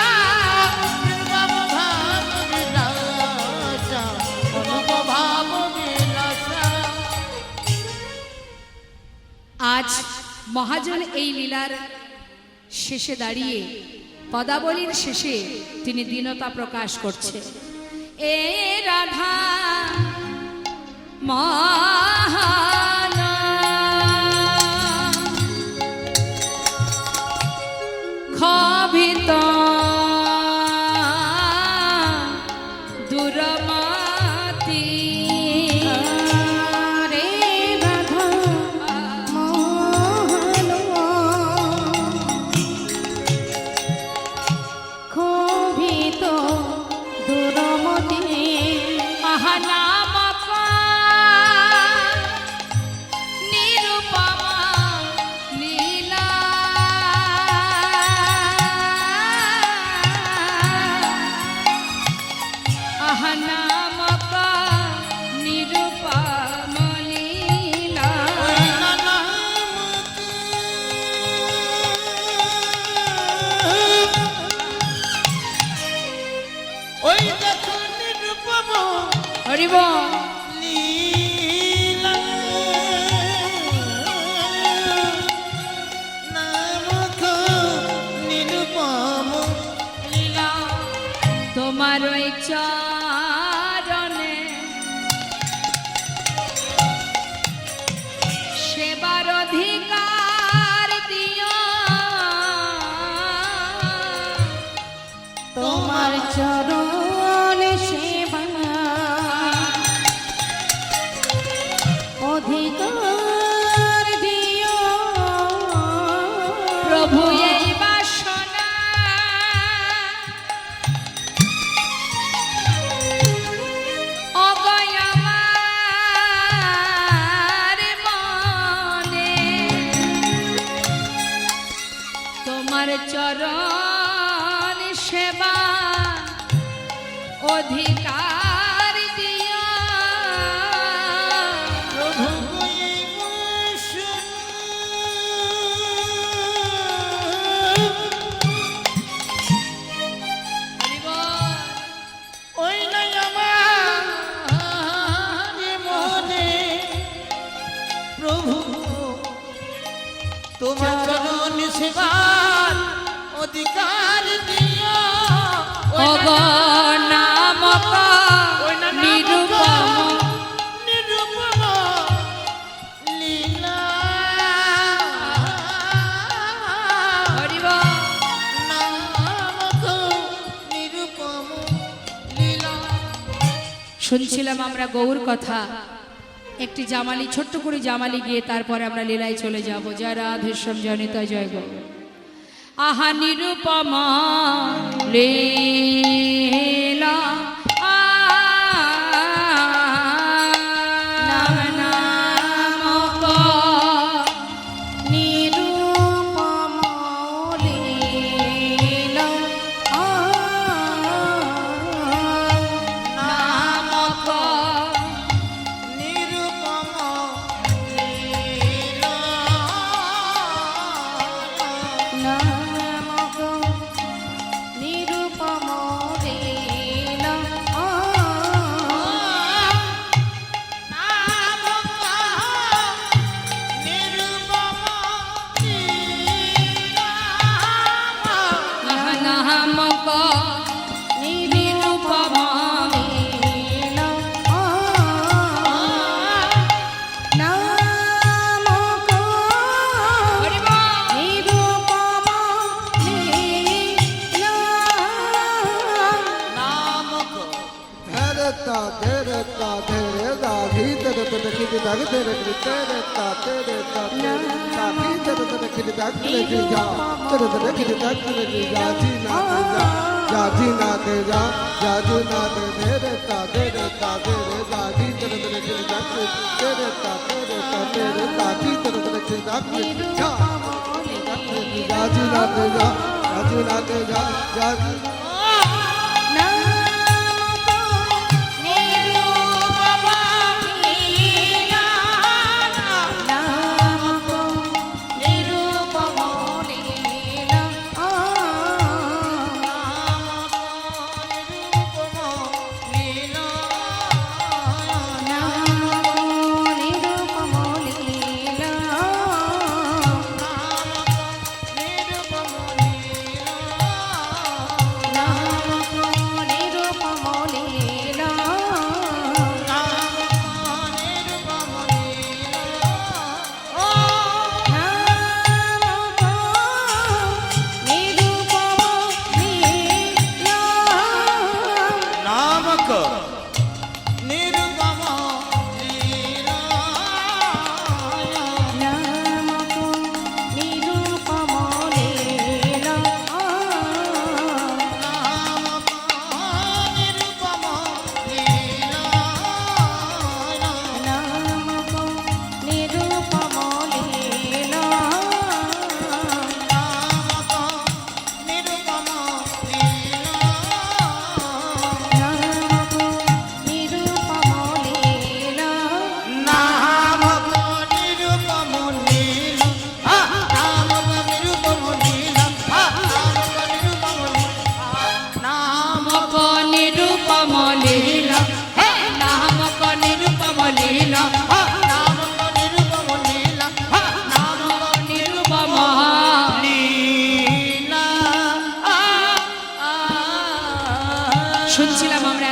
নিরূপম ভাব বিলাসা, অনুপম ভাব বিলাসা। আজ মহাজন এই লীলার শেষে দাঁড়িয়ে পদাবলীর শেষে তিনি দীনতা প্রকাশ করছে। এ রাধা মহান ক্ষোভিত দুরমতি রে রাধা মোহন ক্ষোভিত দুরমতি মহানাম হরিব লীলা নামক নিরুপম লীলা তোমার ওই চরণে সেবার অধিকার দিও তোমার চরণ সেবা অধিকার দিও প্রভু এই বাসনা অগয় আমার মনে তোমার চরণ সেবা অধিকার দিও প্রভু এই বাসনা ওই নাই আমার মনে প্রভু তোমার চরণ সেবার অধিকার দিও অগ নামক নিরূপম নিরূপম লীলা হরিব নামক নিরূপম লীলা শুনছিলাম আমরা গৌর কথা একটি জামালি ছোট্ট করে জামালি গিয়ে তারপরে আমরা লীলায় চলে যাব জয় রাধেশ্যাম জনিতা জয় গৌ আহা নিরূপম লীলা নামক নিরূপম লীলা নামক নিরূপম লীলা নামক নিরূপম লীলা নামক নিরূপম লীলা নামক হরিব নিরূপম লীলা धरता धरता धरे दागी तेरे तो देखी दाग तेरे तेरे ता तेरे ता दागी तेरे तो देखी दाग तेरे जा तेरे तो देखी दाग तेरे जा जी ना दे जा जी ना दे धरे ता धरे दागी तेरे तो देखी दाग तेरे ता दागी तेरे तो देखी दाग जा जी ना दे जा जी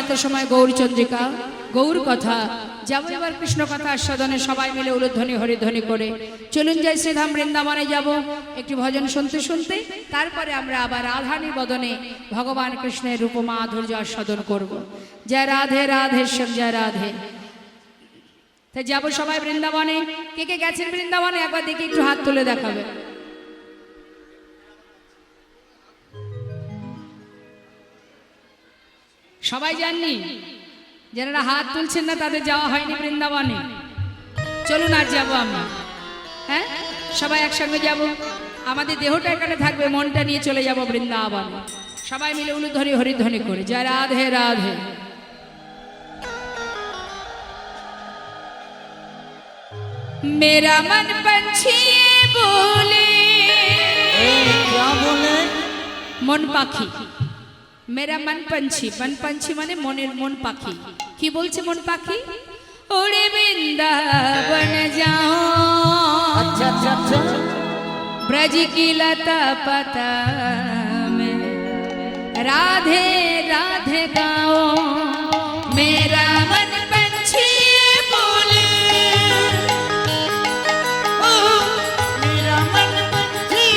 হাতে সময় গৌর চন্দ্রিকা, গৌর কথা যাব এবার কৃষ্ণ কথা আস্বাদনে সবাই মিলে উলুধ্বনি হরিধ্বনি করে চলুন যাই শ্রীধাম বৃন্দাবনে যাব একটি ভজন শুনতে শুনতে, তারপরে আমরা আবার রাধানী বদনে ভগবান কৃষ্ণের রূপ মাধুর্য আস্বাদন করব। জয় রাধে রাধেশ্বর জয় রাধে। তাই যাবো সবাই বৃন্দাবনে। কে কে গেছেন বৃন্দাবনে একবার দেখি একটু হাত তুলে দেখাবে। সবাই যাননি? যারা হাত তুলছেন না তাদের যাওয়া হয়নি বৃন্দাবনে। চলুন আর যাবো আমরা, হ্যাঁ সবাই একসঙ্গে যাব। আমাদের দেহটা এখানে থাকবে, মনটা নিয়ে চলে যাব বৃন্দাবনে। সবাই মিলে উলুধ্বনি হরিধ্বনি করে জয় রাধে রাধে। मेरा मन पंछी बोले, क्या बोले? मन पाखी। मेरा मन पंछी, मन पंछी माने मनेर मन पाखी। की बोलছে मन पाखी? उड़े वृंदावन जाओ, अच्छा अच्छा अच्छा। ब्रज की लता पता में राधे राधे गाओ। मेरा मन पंछी बोले, मेरा मन पंछी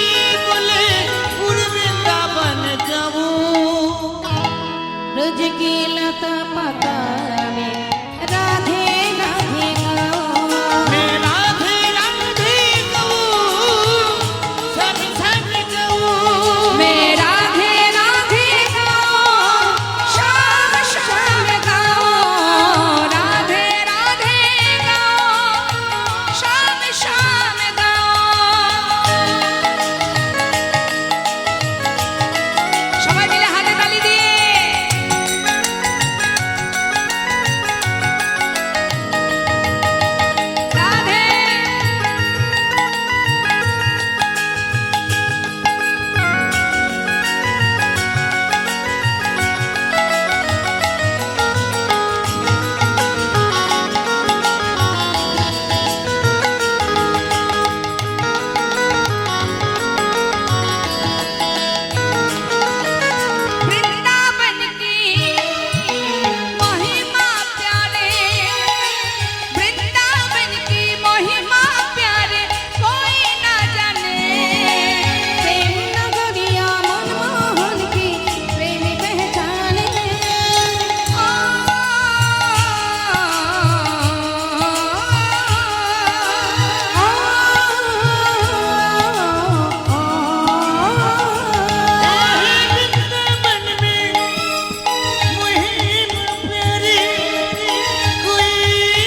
बोले उड़ वृंदावन जाऊं। रोज की लता पता में राधे राधे गाओ। मैं राधे राधे गाऊं, सब सब गाऊं। मैं राधे राधे गाओ, शाम शाम गाओ। राधे राधे गाओ, शाम शाम गाओ। সবাই মিলে হাতে তালি দিয়ে রাধে। वृंदावन की महिमा प्यारे, वृंदावन की महिमा प्यारे कोई ना जाने। प्रेम नगरिया मनमोहन की प्रेम पहचाने। वृंदावन में मुहिम प्यारी कोई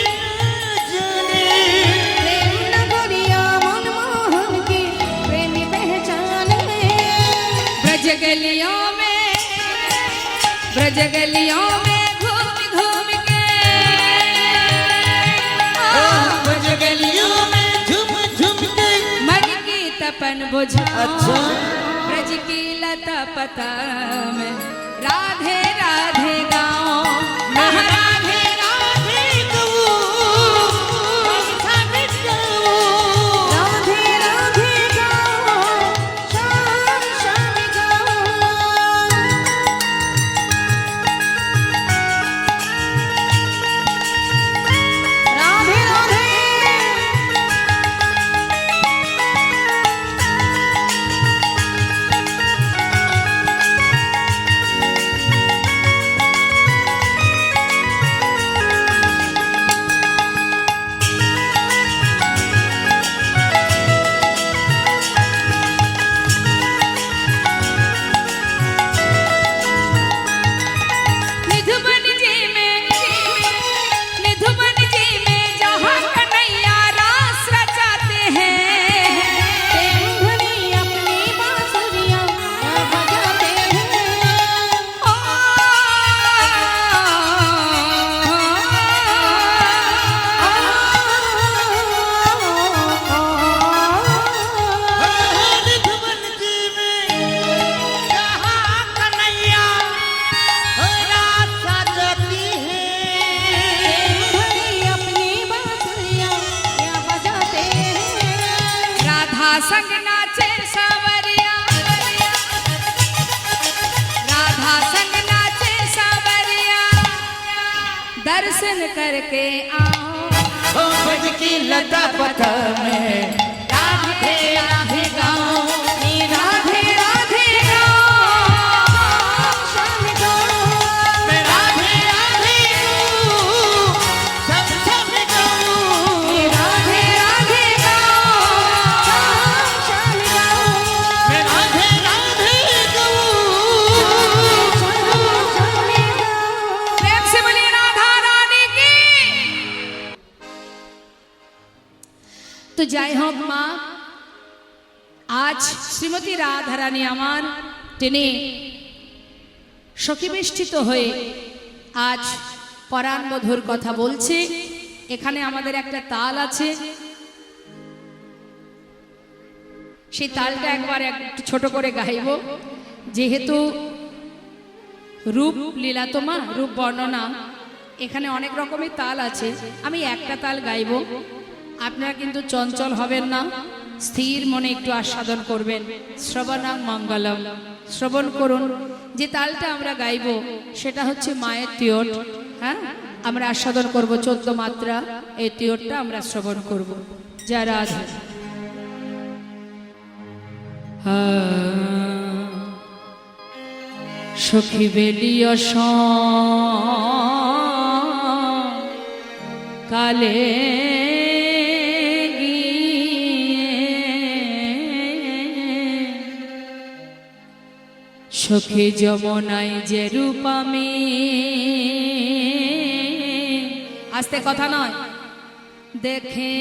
न जाने। प्रेम नगरिया मनमोहन की प्रेम पहचाने। ब्रज गलियों में, ब्रज गलियों में घूम घूम के, ब्रज गलियों में झूम झूम के। मन की तपन बुझाओ। अच्छा। ब्रज की लता पता में राधे राधे गाओ। मैं राधे राधे गाऊं, सब सब गाऊं। राधे राधे गाओ, शाम शाम गाओ। राधे राधे। निधुबन जी में, निधुबन जी में जहाँ कन्हैया रास रचाते हैं। प्रेम धनी अपनी बांसुरियां बजाते हैं। निधुबन जी में जहाँ कन्हैया रास सजाती है। धनी अपनी बांसुरियां बजाते हैं। राधा संग नाचे सावरिया, राधा संग नाचे सावरिया। दर्शन करके आओ। ओ ब्रज की लता पथर में राधे राधे गाओ, राधे राधे गाओ, श्याम गाओ, मैं राधे राधे गाऊं, सब सब गाऊं, राधे राधे गाओ, श्याम गाओ, मैं राधे राधे गाऊं। श्याम गाओ। प्रेम से बोलिए राधा रानी की। तो जय हो माँ, आज শ্রীমতী রাধা রানী আমার টেনে সখীবেষ্টিত হয়ে আজ পরাণ মধুর কথা বলছে। এখানে আমাদের একটা তাল আছে, সেই তালটা একবার একটু ছোট করে গাইব, যেহেতু রূপ লীলা তোমা রূপ বর্ণনা এখানে অনেক রকমের তাল আছে। আমি একটা তাল গাইব, আপনারা কিন্তু চঞ্চল হবেন না, স্থির মনে একটু আস্বাদন করবেন। শ্রবণাং মঙ্গলম, শ্রবণ করুন। যে তালটা আমরা গাইব সেটা হচ্ছে মায়ের তিয়ট। হ্যাঁ, আমরা আস্বাদন করব 14 মাত্রা, এই তিয়টটা আমরা শ্রবণ করব। যা রাধা সখী বেলিয় কালে সখী যমুনাই যে রূপ আমি, আস্তে কথা নয়, দেখে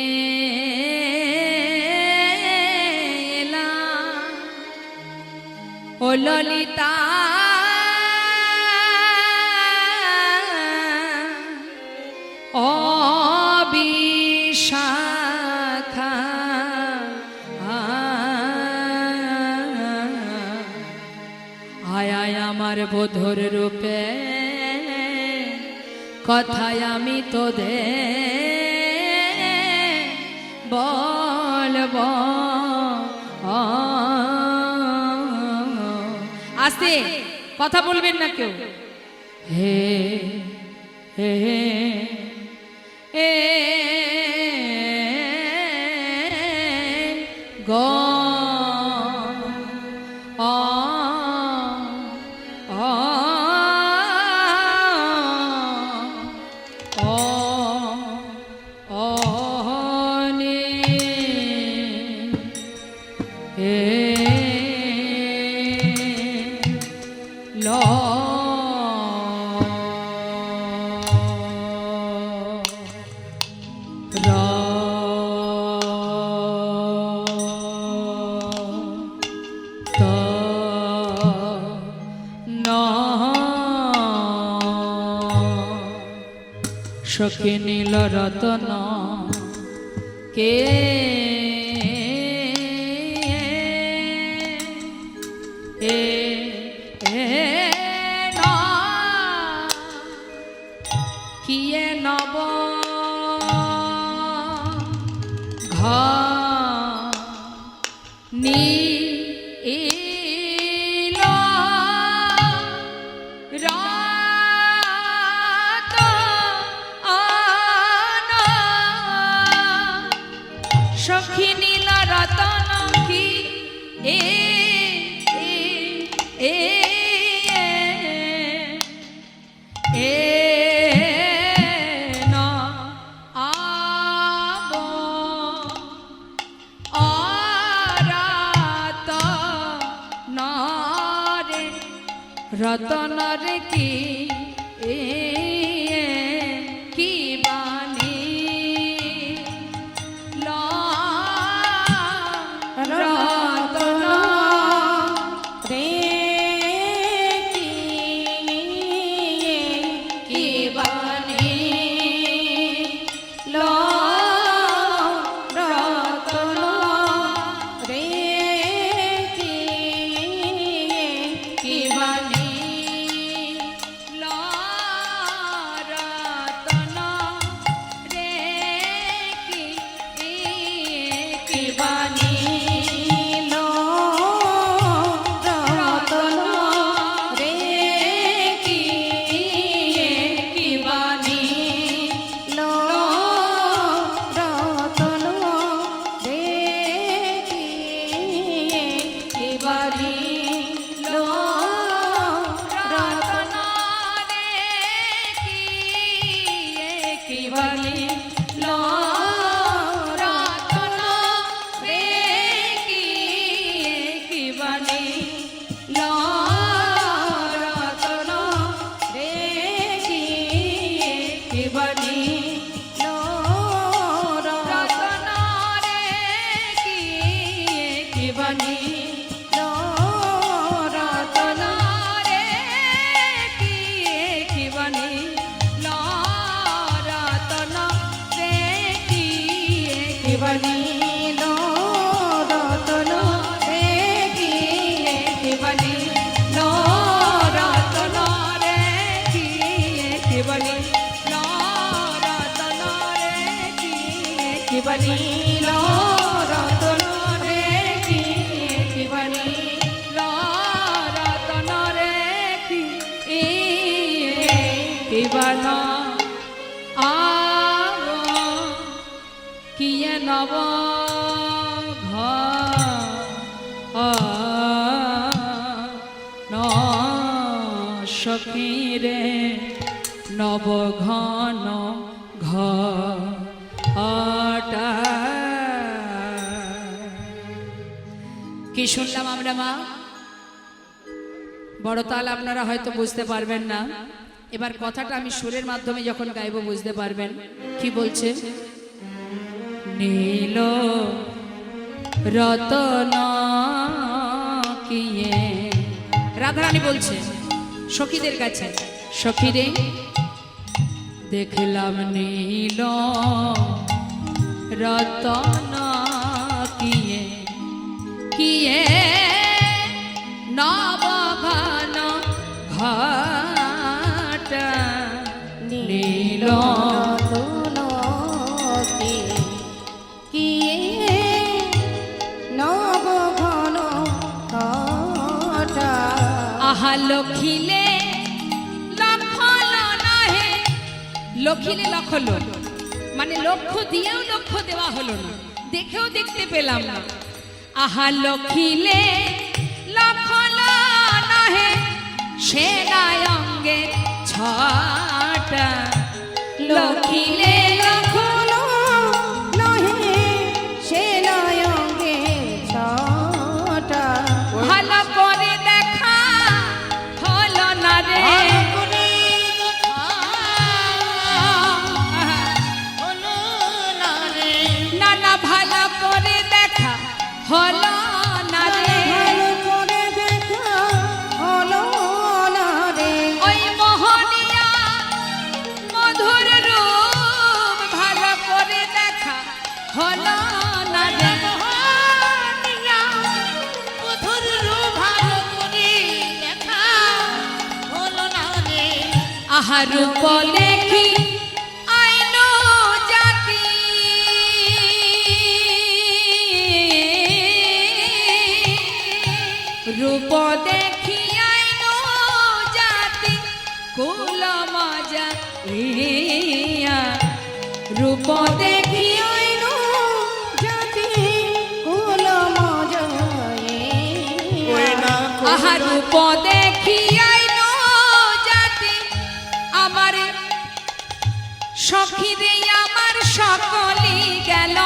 ও ললিতা ও বিশাখা, আয় আয় আমার বধুর রূপে, কথায় আমি তোদের বলব। আস্তে কথা বলবেন না কেউ। হে হে হে গো সখী নীল রতন কে এ কিয়ে নব ঘনি সখী নীল রতন কি এ এ এ ন আব অরাত নরে রতন রে কি এ কি বাণী রতন রে কি বাণী লো রতন রে কি বাণী লা জীবন কিয়ে নব সখীরে নব ঘন ঘটা। কি শুনলাম আমরা মা? বড় তাল আপনারা হয়তো বুঝতে পারবেন না, এবার কথাটা আমি সুরের মাধ্যমে যখন গাইবো বুঝতে পারবেন। কি বলছে? নীল রতন কিয়ে, রাধারানী বলছে সখীদের কাছে, সখীরে দেখলাম নীল রতন কিয়ে কিয়ে নবঘন ঘটা। নীল আহা লখিলে লখল নহে, লখিলে লখল মানে লক্ষ্য দিয়েও লক্ষ্য দেওয়া হলো না, দেখেও দেখতে পেলাম না। আহা লখিলে লখল নহে সেনায় অঙ্গে ছটা। লখিলে লখল নহে সেনায় অঙ্গে ছটা। ভালো করে দেখা হলো না রে, ভালো করে দেখা হলো না রে। না না ভালো করে দেখা হলো না রে। ভালো করে দেখা হলো না রে। ওই মোহনিয়া মধুর রূপ ভালো করে দেখা হলো না রে। মোহনিয়া মধুর রূপ ভালো করে দেখা হলো না রে। আহা রূপ দেখি আইন জাতি, রূপ দেখি আইন জাতি কুল মজা ইয়া। রূপ দেখি আইন জাতি কুল মজয়ে। আহা রূপ দেখি আইন জাতি আমার সখী রে আমার সকলি গেল।